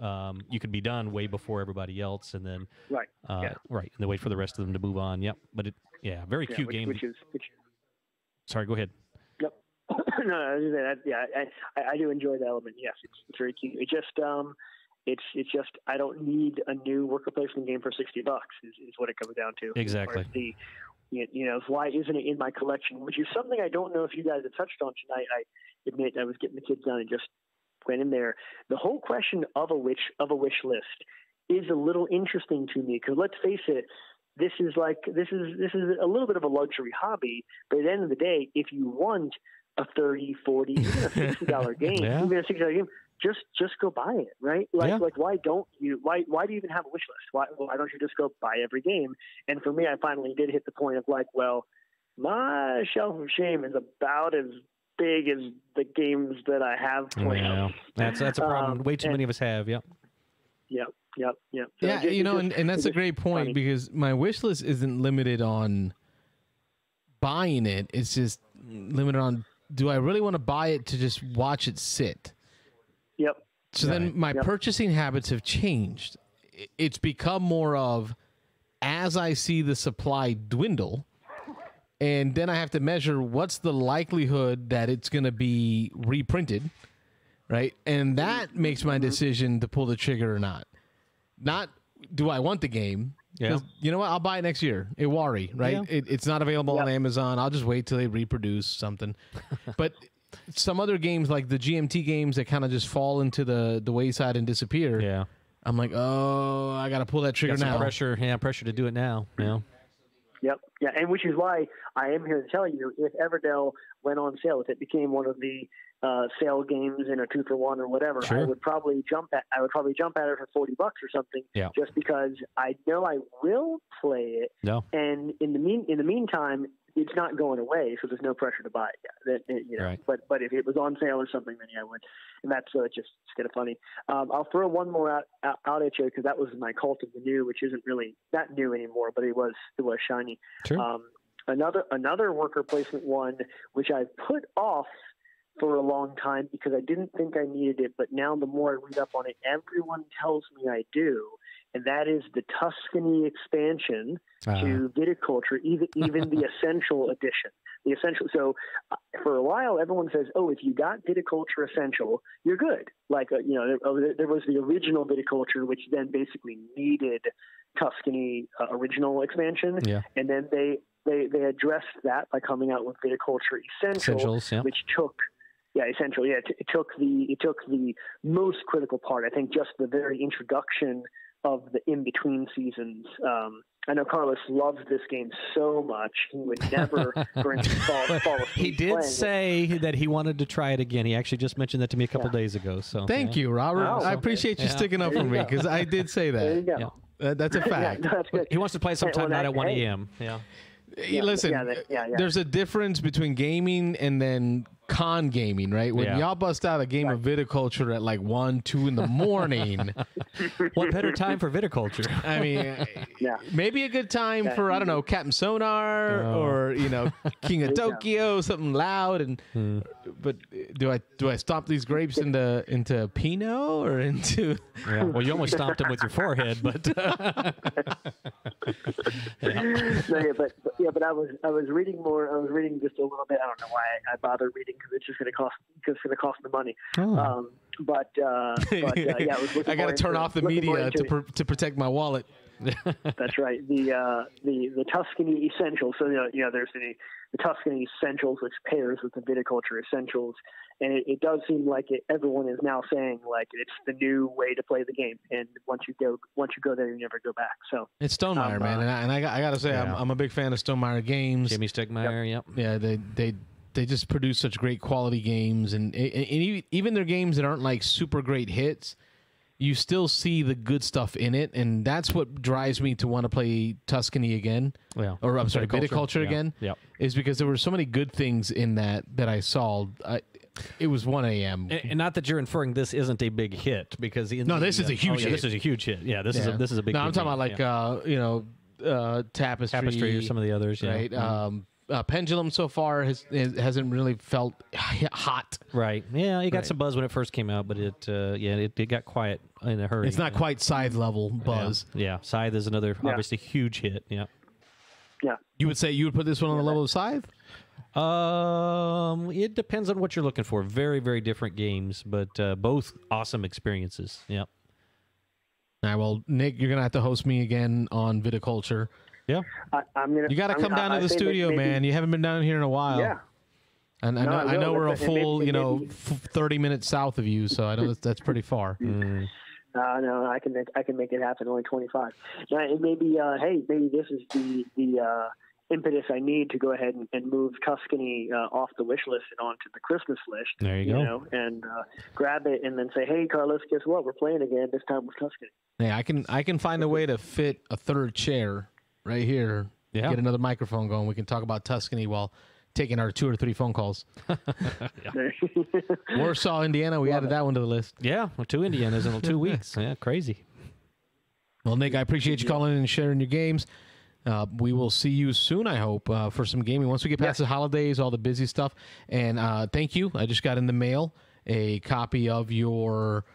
be done way before everybody else, and then and then wait for the rest of them to move on. Yep, but very cute game. Sorry, go ahead. Yep. No, I do enjoy the element. Yes, it's very cute. It just it's just I don't need a new worker placement game for $60 is what it comes down to. Exactly. Why isn't it in my collection? Which is something I don't know if you guys have touched on tonight. I admit I was getting the kids done and just went in there. The whole question of a wish list is a little interesting to me, because let's face it, this is a little bit of a luxury hobby. But at the end of the day, if you want a $30, $40, even a $60 game, just go buy it, right? Like why do you even have a wish list? Why don't you just go buy every game? And for me, I finally did hit the point of like, well, my shelf of shame is about as big as the games that I have played. Yeah, that's a problem. Way too many of us have. Yep. So and that's a great point, funny. Because my wish list isn't limited on buying it. It's just limited on, do I really want to buy it to just watch it sit? Yep. So then my purchasing habits have changed. It's become more of, as I see the supply dwindle, and then I have to measure what's the likelihood that it's going to be reprinted, right? And that makes my decision to pull the trigger or not. Not, do I want the game? Yeah. You know what? I'll buy it next year. Iwari, right? Yeah. It's not available on Amazon. I'll just wait till they reproduce something. But some other games, like the GMT games that kind of just fall into the wayside and disappear. Yeah. I'm like, oh, I got to pull that trigger now. Pressure to do it now. Yeah. Yep. Yeah, and which is why I am here to tell you, if Everdell went on sale, if it became one of the sale games in a 2-for-1 or whatever, sure. I would probably jump at it for $40 or something. Yeah. Just because I know I will play it. No. And in the meantime, it's not going away, so there's no pressure to buy it. Right. But if it was on sale or something, then I would. And that's just kind of funny. I'll throw one more out at you, because that was my Cult of the New, which isn't really that new anymore, but it was shiny. Sure. Another worker placement one, which I've put off for a long time because I didn't think I needed it, but now the more I read up on it, everyone tells me I do, and that is the Tuscany expansion to viticulture, even the Essential edition. The Essential. So for a while, everyone says, "Oh, if you got Viticulture Essential, you're good." Like there was the original Viticulture, which then basically needed Tuscany original expansion, and then they addressed that by coming out with Viticulture Essentials, which took. Yeah, essentially, it took the most critical part. I think just the very introduction of the in-between seasons. I know Carlos loves this game so much he would never, for instance, fall asleep. He did say that he wanted to try it again. He actually just mentioned that to me a couple days ago. So thank you, Robert. Oh, I appreciate you sticking up for me because I did say that. There you go. That's a fact. That's good. He wants to play sometime not at 1 a.m. Yeah. Listen, there's a difference between gaming and then con gaming, right? When y'all bust out a game of viticulture at like 1, 2 in the morning. What better time for viticulture? I mean, maybe a good time for, I don't know, Captain Sonar or, King of Tokyo, something loud. But do I stomp these grapes into Pinot or into... Yeah. Well, you almost stomped them with your forehead, but... But I was reading more. I was reading just a little bit. I don't know why I bother reading because it's just going to cost me money. Oh. I was looking. I got to turn off the media to protect my wallet. That's right. The Tuscany Essentials. So there's the Tuscany Essentials, which pairs with the Viticulture Essentials, and it does seem like everyone is now saying like it's the new way to play the game. And once you go there, you never go back. So it's Stonemaier, man, and I got to say I'm a big fan of Stonemaier games. Jimmy Stegmaier, yep. Yeah, they just produce such great quality games, and even their games that aren't like super great hits, you still see the good stuff in it, and that's what drives me to want to play Tuscany again. Yeah. Or I'm sorry, Viticulture again. Yeah. Is because there were so many good things in that I saw. It was 1 a.m. And not that you're inferring this isn't a big hit, because this is a huge hit. This is a huge hit. Yeah, this is a big. No, I'm talking about like Tapestry or some of the others, right? Pendulum so far hasn't really felt hot. Right. Yeah, it got some buzz when it first came out, but it got quiet in a hurry. It's not quite Scythe level buzz. Yeah. Scythe is another obviously huge hit. Yeah. Yeah. You would say you would put this one on the level of Scythe? It depends on what you're looking for. Very, very different games, but both awesome experiences. Yep. All right, well, Nick, you're going to have to host me again on Viticulture. Yeah. You got to come down to the studio, man. You haven't been down here in a while. Yeah. And I know we're a full, 30 minutes south of you, so I know that's pretty far. No, I can make it happen. Only 25. And maybe, maybe this is the impetus I need to go ahead and move Tuscany off the wish list and onto the Christmas list. There you go. And grab it and then say, hey, Carlos, guess what? We're playing again. This time with Tuscany. Yeah, I can find a way to fit a third chair right here. Yeah. Get another microphone going. We can talk about Tuscany while taking our 2 or 3 phone calls. Warsaw, Indiana. We added that one to the list. Yeah, 2 Indianas in 2 weeks. Yeah, crazy. Well, Nick, I appreciate you calling in and sharing your games. We will see you soon, I hope, for some gaming. Once we get past the holidays, all the busy stuff. And thank you. I just got in the mail a copy of your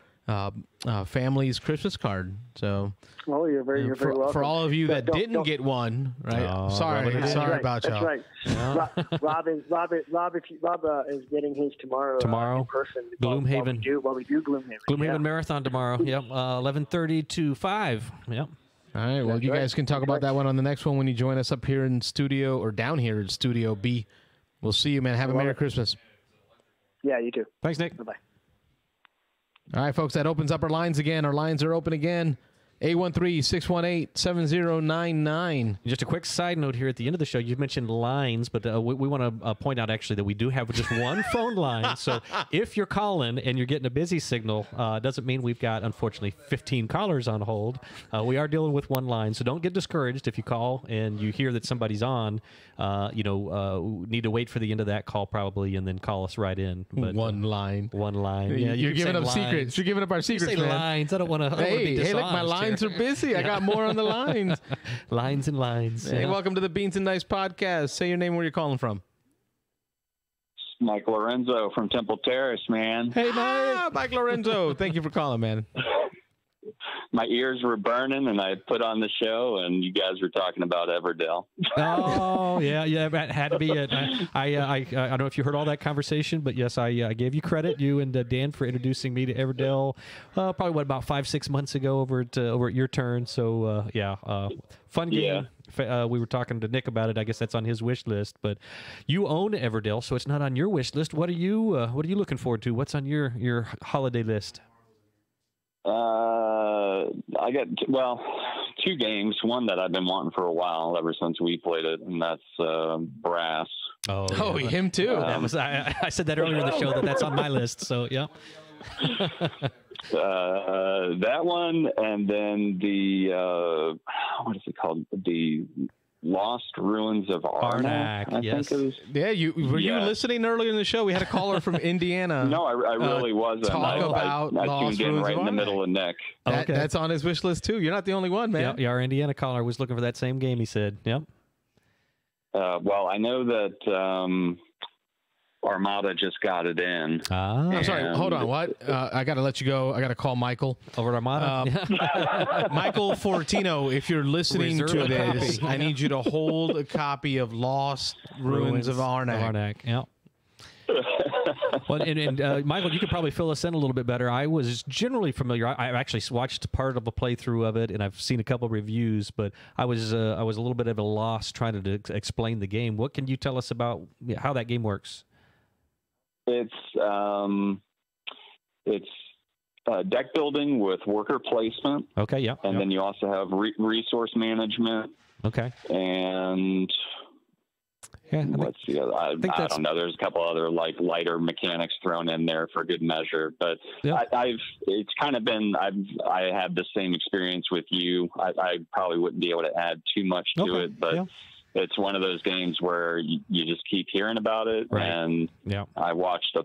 family's Christmas card. So, you're very welcome. For all of you that didn't get one, right? Sorry about y'all. That's right. Yeah. Rob is getting his tomorrow. Tomorrow, in person. Gloomhaven. While we do Gloomhaven. Gloomhaven Marathon tomorrow. Yep, 11:30 to 5. Yep. All right. Well, you guys can talk about that one on the next one when you join us up here in studio or down here in Studio B. We'll see you, man. Have a Merry Christmas. Yeah, you too. Thanks, Nick. Bye-bye. All right, folks, that opens up our lines again. Our lines are open again. 813-618-7099. Just a quick side note here at the end of the show. You mentioned lines, but we want to point out actually that we do have just one phone line. So if you're calling and you're getting a busy signal, doesn't mean we've got, unfortunately, 15 callers on hold. We are dealing with one line, so don't get discouraged if you call and you hear that somebody's on. Need to wait for the end of that call probably and then call us right in. But, one line. One line. Yeah, you're giving up lines. Secrets. You're giving up our secrets, you say man. Lines. I don't want to be dishonest. Hey, look, my lines are busy. I got more on the lines. Lines and lines. Hey, welcome to the Beans and Dice podcast. Say your name, where you're calling from. Mike Lorenzo from Temple Terrace, man. Hey, Mike Lorenzo. Thank you for calling, man. my ears were burning, and I put on the show, and you guys were talking about Everdell. Oh, yeah, that had to be it. I don't know if you heard all that conversation, but yes, I gave you credit, you and Dan, for introducing me to Everdell. Probably about 5-6 months ago over at your turn. So fun game. Yeah. We were talking to Nick about it. I guess that's on his wish list. But you own Everdell, so it's not on your wish list. What are you looking forward to? What's on your holiday list? I got, 2 games. One that I've been wanting for a while, ever since we played it, and that's Brass. Oh, him too. That was I said that earlier in the show that's on my list. So yeah. That one, and then the what is it called? The Lost Ruins of Arnak. I yes. think it was. Yeah, you listening earlier in the show? We had a caller from Indiana. No, I really wasn't. Talk about I Lost tuned in Ruins right of in the Arnak. middle of Nick. That's on his wish list too. You're not the only one, man. Yeah, our Indiana caller was looking for that same game. He said, "Yep." Well, I know that Armada just got it in. I'm sorry. Hold on. What? I got to let you go. I got to call Michael Over at Armada. Michael Fortino, if you're listening Reserve to a this, copy. I need you to hold a copy of Lost Ruins of Arnak. Yeah. Well, and Michael, you could probably fill us in a little bit better. I was generally familiar. I actually watched part of a playthrough of it, and I've seen a couple of reviews. But I was a little bit of a loss trying to explain the game. What can you tell us about how that game works? It's deck building with worker placement. Okay, yeah. And then you also have resource management. Okay. And what's the other? I don't know. There's a couple other lighter mechanics thrown in there for good measure. But it's kind of been I had the same experience with you. I probably wouldn't be able to add too much to it, but. Yeah. It's one of those games where you just keep hearing about it, right. And I watched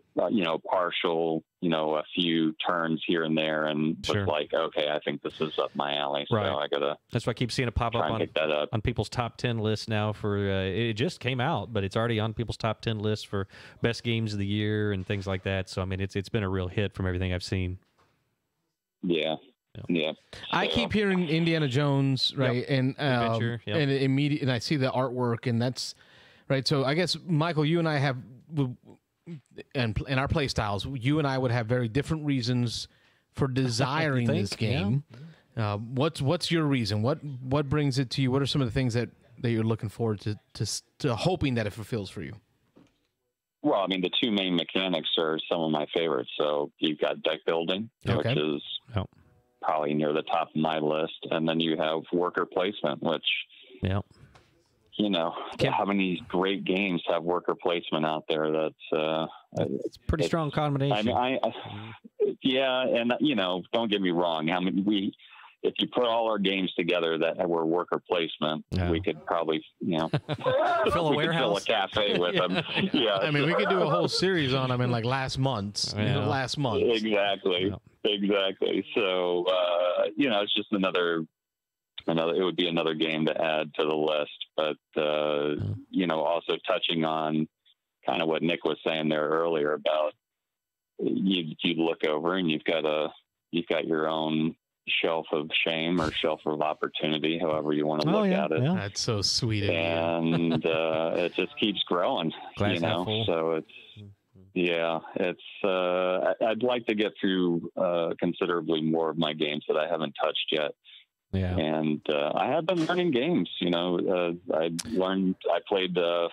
partial, a few turns here and there, and was like, okay, I think this is up my alley, so I gotta. That's why I keep seeing it pop up on people's top 10 lists now. For it just came out, but it's already on people's top 10 lists for best games of the year and things like that. So I mean, it's been a real hit from everything I've seen. Yeah. Yeah, I keep hearing Indiana Jones, right, and and I see the artwork, and that's right. So I guess Michael, you and I have, and in our play styles, you and I would have very different reasons for desiring this game. Yeah. What's your reason? What brings it to you? What are some of the things that you're looking forward to hoping that it fulfills for you? Well, I mean, the 2 main mechanics are some of my favorites. So you've got deck building, which is probably near the top of my list, and then you have worker placement, which how many great games have worker placement out there? That's it's a pretty strong combination. I mean, and don't get me wrong. If you put all our games together that were worker placement, we could probably, fill a warehouse, fill a cafe with them. Yeah, I mean, we could do a whole series on them in last month. Exactly. Yeah. Exactly. So, it's just another. It would be another game to add to the list, but also touching on kind of what Nick was saying there earlier about you look over and you've got your own shelf of shame or shelf of opportunity, however you want to look at it. Yeah. That's so sweet. And it just keeps growing, so I'd like to get through considerably more of my games that I haven't touched yet. Yeah. And I have been learning games. I played how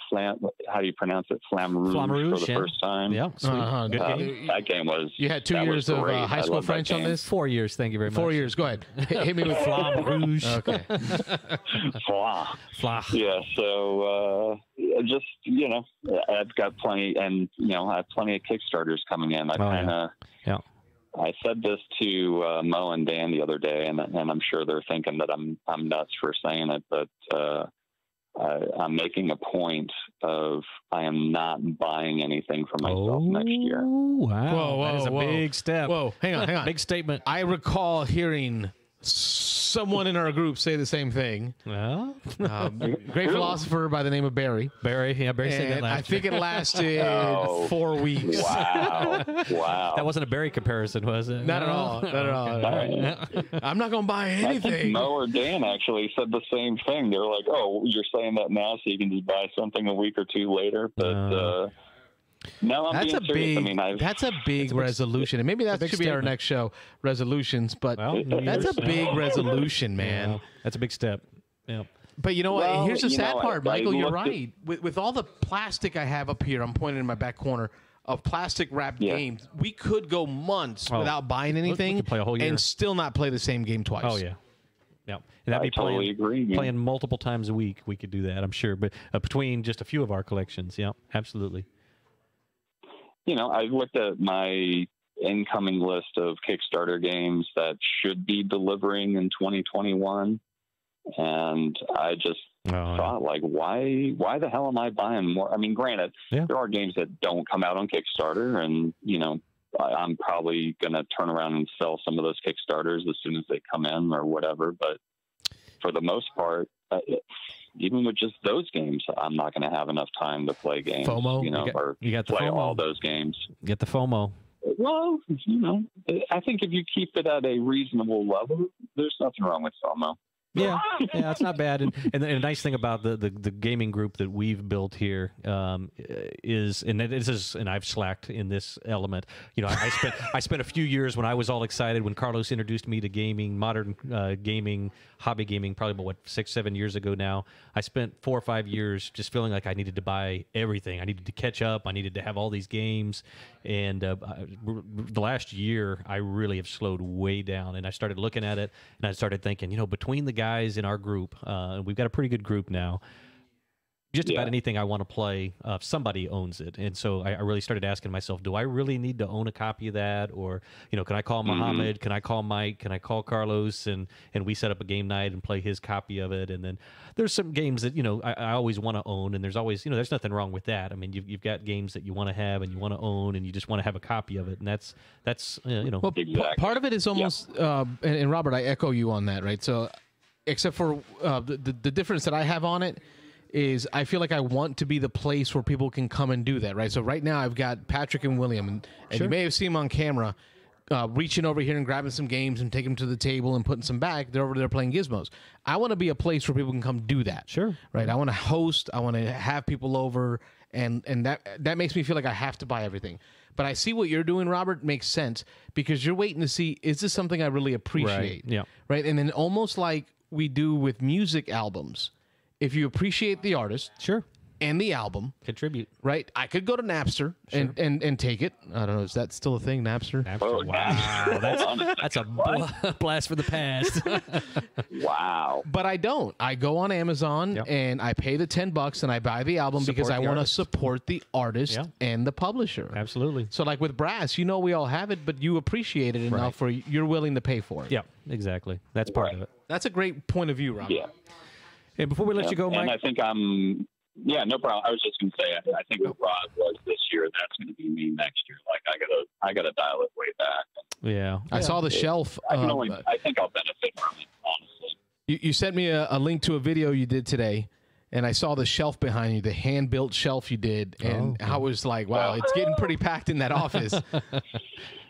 do you pronounce it? Flamme Rouge for the first time. Yeah, sweet. Good game. That game was. You had 2 years of high school French on this? 4 years. Thank you very much. 4 years. Go ahead. Hit me with Flamme Rouge. Okay. Fla. Yeah. So I've got plenty, and I have plenty of Kickstarters coming in. I said this to Mo and Dan the other day, and I'm sure they're thinking that I'm nuts for saying it, but I'm making a point of I am not buying anything for myself next year. Wow, whoa, that is a big step. Whoa, hang on. Big statement. I recall hearing someone in our group say the same thing. Well, Great philosopher by the name of Barry. Barry said that And last I think it lasted 4 weeks. Wow. Wow. That wasn't a Barry comparison, was it? Not at all. Not at all. I'm not going to buy I think anything. Mo or Dan actually said the same thing. They're like, "Oh, you're saying that now, so you can just buy something a week or two later." But no, I'm That's being a serious. big. I mean, That's a big resolution, and maybe that should be our statement. next show, resolutions. But Well, New that's a Year's. big resolution, man. Yeah, that's a big step. Yeah. But you know what? Well, Here's the you sad know, part, I Michael. You're looked at- right. With all the plastic I have up here, I'm pointing in my back corner of plastic wrapped Yeah. games. We could go months without buying anything could play a whole year. and still not play the same game twice. Oh yeah. Yeah. And that'd I be totally agree, man. playing multiple times a week. We could do that, I'm sure. But between just a few of our collections, yeah, absolutely. You know, I looked at my incoming list of Kickstarter games that should be delivering in 2021, and I just thought, like, why the hell am I buying more? I mean, granted, there are games that don't come out on Kickstarter, and, you know, I'm probably going to turn around and sell some of those Kickstarters as soon as they come in or whatever. But for the most part, even with just those games, I'm not going to have enough time to play games. FOMO? You know, or you got the play FOMO. all those games. Get the FOMO. Well, you know, I think if you keep it at a reasonable level, there's nothing wrong with FOMO. Yeah, it's not bad. And the nice thing about the gaming group that we've built here is, and I've slacked in this element. You know, I spent a few years when I was all excited when Carlos introduced me to gaming, modern gaming, hobby gaming, probably about 6-7 years ago now. I spent 4 or 5 years just feeling like I needed to buy everything. I needed to catch up. I needed to have all these games. And the last year, I really have slowed way down. And I started looking at it, and I started thinking, you know, between the guys in our group, and we've got a pretty good group now, just about anything I want to play, somebody owns it. And so I really started asking myself, do I really need to own a copy of that? Or, you know, can I call Mohammed? Can I call Mike? Can I call Carlos? And we set up a game night and play his copy of it. And then there's some games that, you know, I always want to own. And there's always, you know, there's nothing wrong with that. I mean, you've got games that you want to have and you want to own and you just want to have a copy of it. And that's you know. Well, part of it is almost, and Robert, I echo you on that, right? So, except for the difference that I have on it is I feel like I want to be the place where people can come and do that, right? So right now I've got Patrick and William, and you may have seen them on camera reaching over here and grabbing some games and taking them to the table and putting some back. They're over there playing gizmos. I want to be a place where people can come do that. Sure. Right? I want to host. I want to have people over, and that makes me feel like I have to buy everything. But I see what you're doing, Robert, makes sense because you're waiting to see, is this something I really appreciate? Right. Yeah. Right? And then almost like we do with music albums, if you appreciate the artist and the album, contribute. Right? I could go to Napster and take it. I don't know. Is that still a thing, Napster? Oh, wow. That's a blast for the past. Wow. But I don't. I go on Amazon and I pay the $10 and I buy the album because I want to support the artist and the publisher. Absolutely. So like with Brass, you know we all have it, but you appreciate it enough where you're willing to pay for it. Yeah, exactly. That's part of it. That's a great point of view, Robert. Yeah. And before we let you go, Mike. And I think no problem. I was just going to say, I think what Rod was this year, that's going to be me next year. Like I gotta dial it way back. Yeah. I saw the shelf. I think I'll benefit from it, honestly. You sent me a link to a video you did today, and I saw the shelf behind you, the hand-built shelf you did, and I was like, wow, it's getting pretty packed in that office.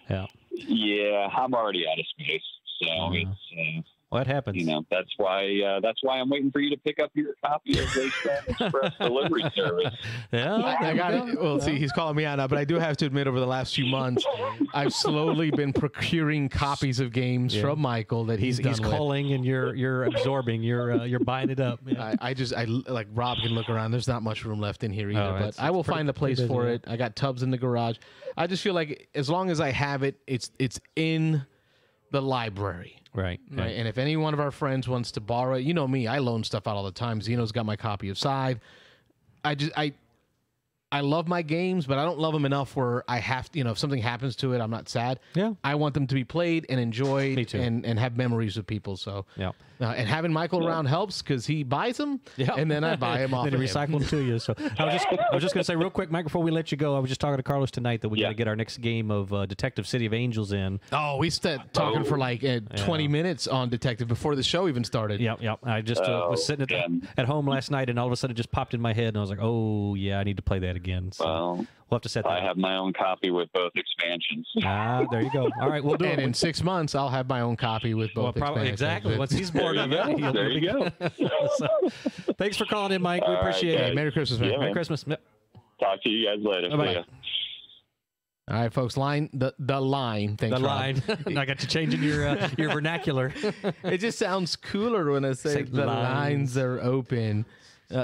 Yeah, I'm already out of space, so it's... Well, that happens. You know, that's why I'm waiting for you to pick up your copy of Wasteland Express delivery service. Yeah, I got it. Well, see, he's calling me out now, but I do have to admit, over the last few months, I've slowly been procuring copies of games from Michael that he's done with. calling and you're absorbing. You're buying it up. Yeah. I like Rob can look around. There's not much room left in here either, but I will find a place for it. I got tubs in the garage. I just feel like as long as I have it, it's in the library. Right. And if any one of our friends wants to borrow it, you know me, I loan stuff out all the time. Zeno's got my copy of Scythe. I love my games, but I don't love them enough where I have to, if something happens to it, I'm not sad. Yeah. I want them to be played and enjoyed Me too. and have memories with people. So, Yeah. And having Michael around helps because he buys them and then I buy them off Then of he him. recycle them to you. So I was just going to say real quick, Mike, before we let you go, I was just talking to Carlos tonight that we got to get our next game of Detective City of Angels in. Oh, we started talking for like 20 minutes on Detective before the show even started. Yep. I just was sitting at home last night, and all of a sudden it just popped in my head, and I was like, oh, yeah, I need to play that again. So we'll have to set that I up. have my own copy with both expansions. There you go. All right, we'll do it. And in 6 months, I'll have my own copy with both expansions. Exactly. Once he's bored of it, There you go. So, thanks for calling in, Mike. We appreciate it. Merry Christmas, man. Yeah, Merry Christmas. Talk to you guys later. Bye-bye. See ya. All right, folks. The line. Thanks, The Rob. line. I got you changing your vernacular. It just sounds cooler when I say the lines are open.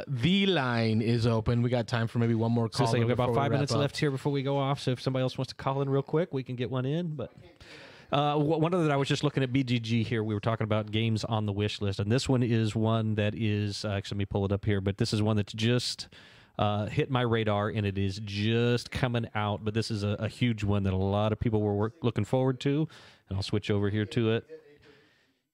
The line is open. We got time for maybe one more call. So we've got about 5 minutes left here before we go off. So if somebody else wants to call in real quick, we can get one in. But one other that I was just looking at BGG here. We were talking about games on the wish list, and this one is one that is actually, let me pull it up here. But this is one that's just hit my radar, and it is just coming out. But this is a huge one that a lot of people were looking forward to. And I'll switch over here to it.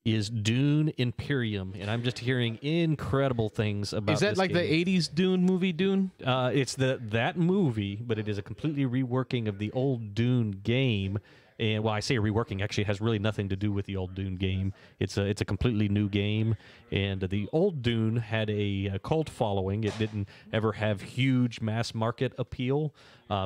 Is Dune Imperium, and I'm just hearing incredible things about. Is that this like game. the '80s Dune movie, Dune? It's that movie, but it is a completely reworking of the old Dune game. And I say reworking. Actually, it has really nothing to do with the old Dune game. It's a completely new game. And the old Dune had a cult following. It didn't ever have huge mass market appeal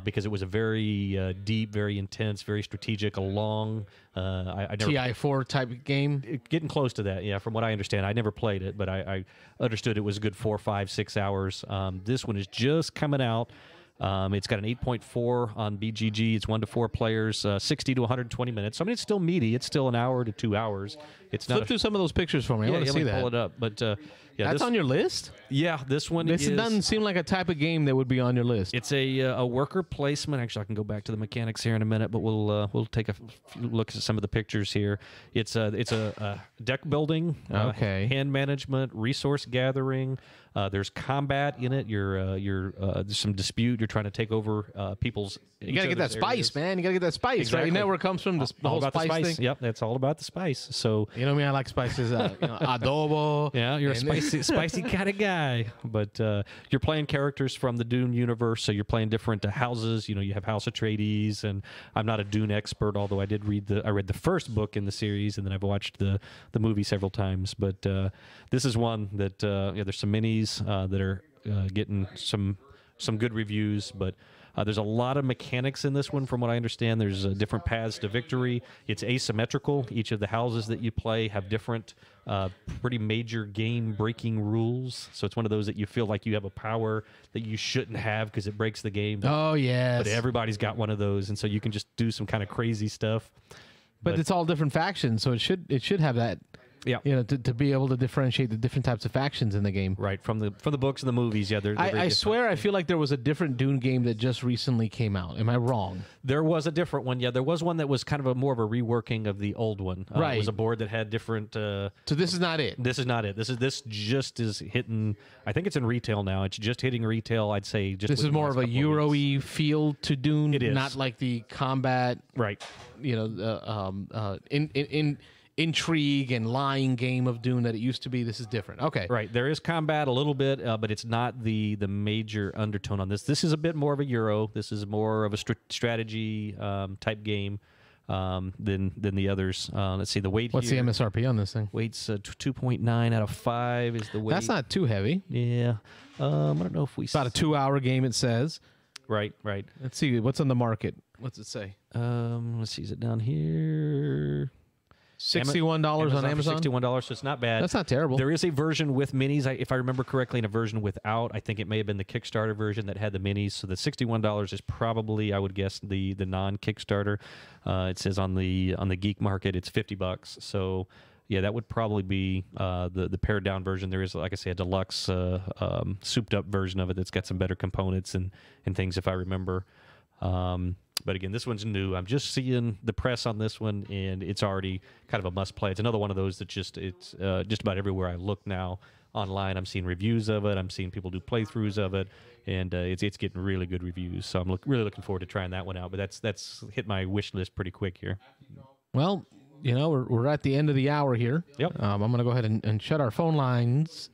because it was a very deep, very intense, very strategic, a long. I never TI4 type game. Getting close to that, yeah. From what I understand, I never played it, but I understood it was a good 4, 5, 6 hours. This one is just coming out. It's got an 8.4 on BGG. It's 1 to 4 players, 60 to 120 minutes. So, I mean, it's still meaty. It's still an hour to 2 hours. It's not. Flip through some of those pictures for me. I want to see that. Pull it up, but yeah, that's on your list. Yeah, this one. This doesn't seem like a type of game that would be on your list. It's a worker placement. Actually, I can go back to the mechanics here in a minute, but we'll take a look at some of the pictures here. It's a deck building, hand management, resource gathering. There's combat in it. There's some dispute. You're trying to take over people's. You gotta get that spice, man. You gotta get that spice. Exactly. Right? Isn't that where it comes from? The whole spice thing. Yep, that's all about the spice. So you know me, I like spices. Adobo. Yeah, you're a spicy kind of guy. But you're playing characters from the Dune universe, so you're playing different houses. You have House Atreides, and I'm not a Dune expert, although I read the first book in the series, and then I've watched the movie several times. But this is one that there's some minis that are getting some good reviews, but there's a lot of mechanics in this one from what I understand. There's different paths to victory. It's asymmetrical. Each of the houses that you play have different pretty major game-breaking rules. So it's one of those that you feel like you have a power that you shouldn't have because it breaks the game. Oh, yes. But everybody's got one of those, and so you can just do some kind of crazy stuff. But it's all different factions, so it should have that. Yeah, to be able to differentiate the different types of factions in the game. Right, from the books and the movies. Yeah, I swear I feel like there was a different Dune game that just recently came out. Am I wrong? There was a different one. Yeah, there was one that was kind of more of a reworking of the old one. Right, it was a board that had different. So this is not it. This is not it. This just is hitting. I think it's in retail now. It's just hitting retail. I'd say just. This is more of a Euro-y feel to Dune. It is not like the combat. Right. Intrigue and lying game of Dune that it used to be. This is different. Okay. Right. There is combat a little bit, but it's not the major undertone on this. This is a bit more of a Euro. This is more of a strategy type game than the others. Let's see the weight. What's here. the MSRP on this thing? Weight's 2.9 out of 5 is the weight. That's not too heavy. Yeah. I don't know if we. It's about a 2-hour game. It says. Right. Let's see what's on the market. What's it say? Let's see. Is it down here? $61 on Amazon. $61, so it's not bad. That's not terrible. There is a version with minis, if I remember correctly, and a version without. I think it may have been the Kickstarter version that had the minis. So the $61 is probably, I would guess, the non-Kickstarter. It says on the Geek Market it's $50. So yeah, that would probably be the pared down version. There is, like I say, a deluxe souped up version of it that's got some better components and things, if I remember. But again, this one's new. I'm just seeing the press on this one, and it's already kind of a must play. It's another one of those that it's just about everywhere I look now online. I'm seeing reviews of it. I'm seeing people do playthroughs of it, and it's getting really good reviews. So I'm really looking forward to trying that one out. But that's hit my wish list pretty quick here. Well, we're at the end of the hour here. Yep. I'm going to go ahead and shut our phone lines.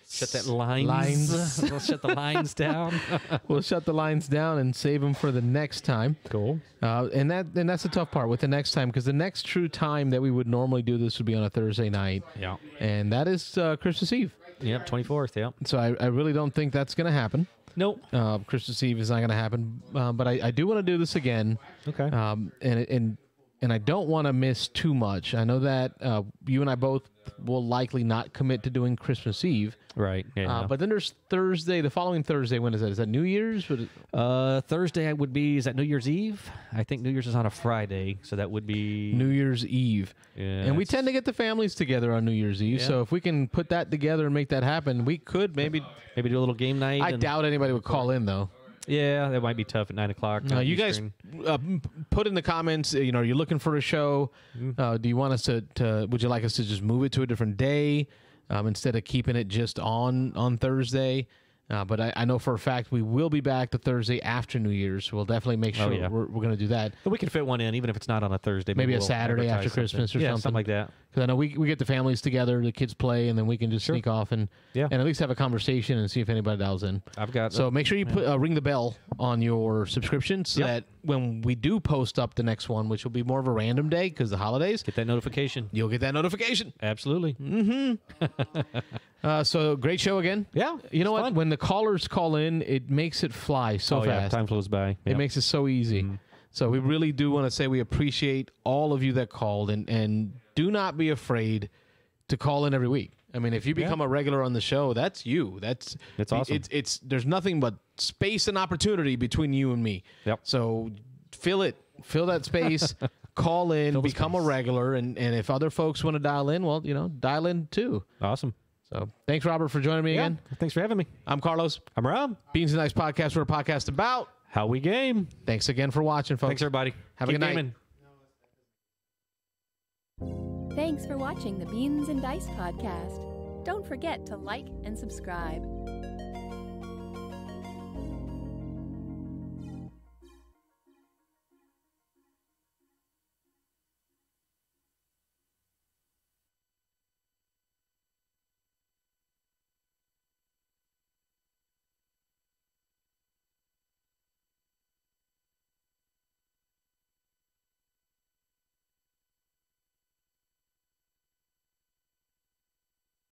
Shut that lines. We'll shut the lines down. We'll shut the lines down and save them for the next time. Cool. And that's the tough part with the next time, because the next true time that we would normally do this would be on a Thursday night. Yeah. And that is Christmas Eve. Yep, 24th, yeah. So I really don't think that's going to happen. Nope. Christmas Eve is not going to happen. But I do want to do this again. Okay. And I don't want to miss too much. I know that you and I both will likely not commit to doing Christmas Eve. Right. Yeah. But then there's Thursday, the following Thursday. When is that? Is that New Year's? Thursday would be, is that New Year's Eve? I think New Year's is on a Friday, so that would be New Year's Eve. Yeah, and we tend to get the families together on New Year's Eve. Yeah. So if we can put that together and make that happen, we could maybe do a little game night. I doubt anybody would call in, though. Yeah, that might be tough at 9 o'clock. You guys put in the comments, are you looking for a show? Do you want us to would you like us to just move it to a different day instead of keeping it just on Thursday? But I know for a fact we will be back the Thursday after New Year's. So we'll definitely make sure we're going to do that. But we can fit one in, even if it's not on a Thursday. Maybe a we'll Saturday after advertise Christmas or yeah, something. something like that. Because I know we get the families together, the kids play, and then we can just sneak off and at least have a conversation and see if anybody dials in. I've got So make sure you put ring the bell on your subscription so that when we do post up the next one, which will be more of a random day because the holidays, get that notification. You'll get that notification. Absolutely. So great show again. Yeah. You know what? When the callers call in, it makes it fly so fast. Yeah, time flows by. It makes it so easy. So we really do want to say we appreciate all of you that called, and do not be afraid to call in every week. I mean, if you become a regular on the show, that's you. That's awesome. It's there's nothing but space and opportunity between you and me. Yep. So fill that space, call in, become a regular, and if other folks want to dial in, well, dial in too. Awesome. So thanks, Robert, for joining me again. Thanks for having me. I'm Carlos. I'm Rob. Beans and Ice Podcast. We're a podcast about how we game. Thanks again for watching, folks. Thanks, everybody. Have a good night. Thanks for watching the Beans and Dice Podcast. Don't forget to like and subscribe.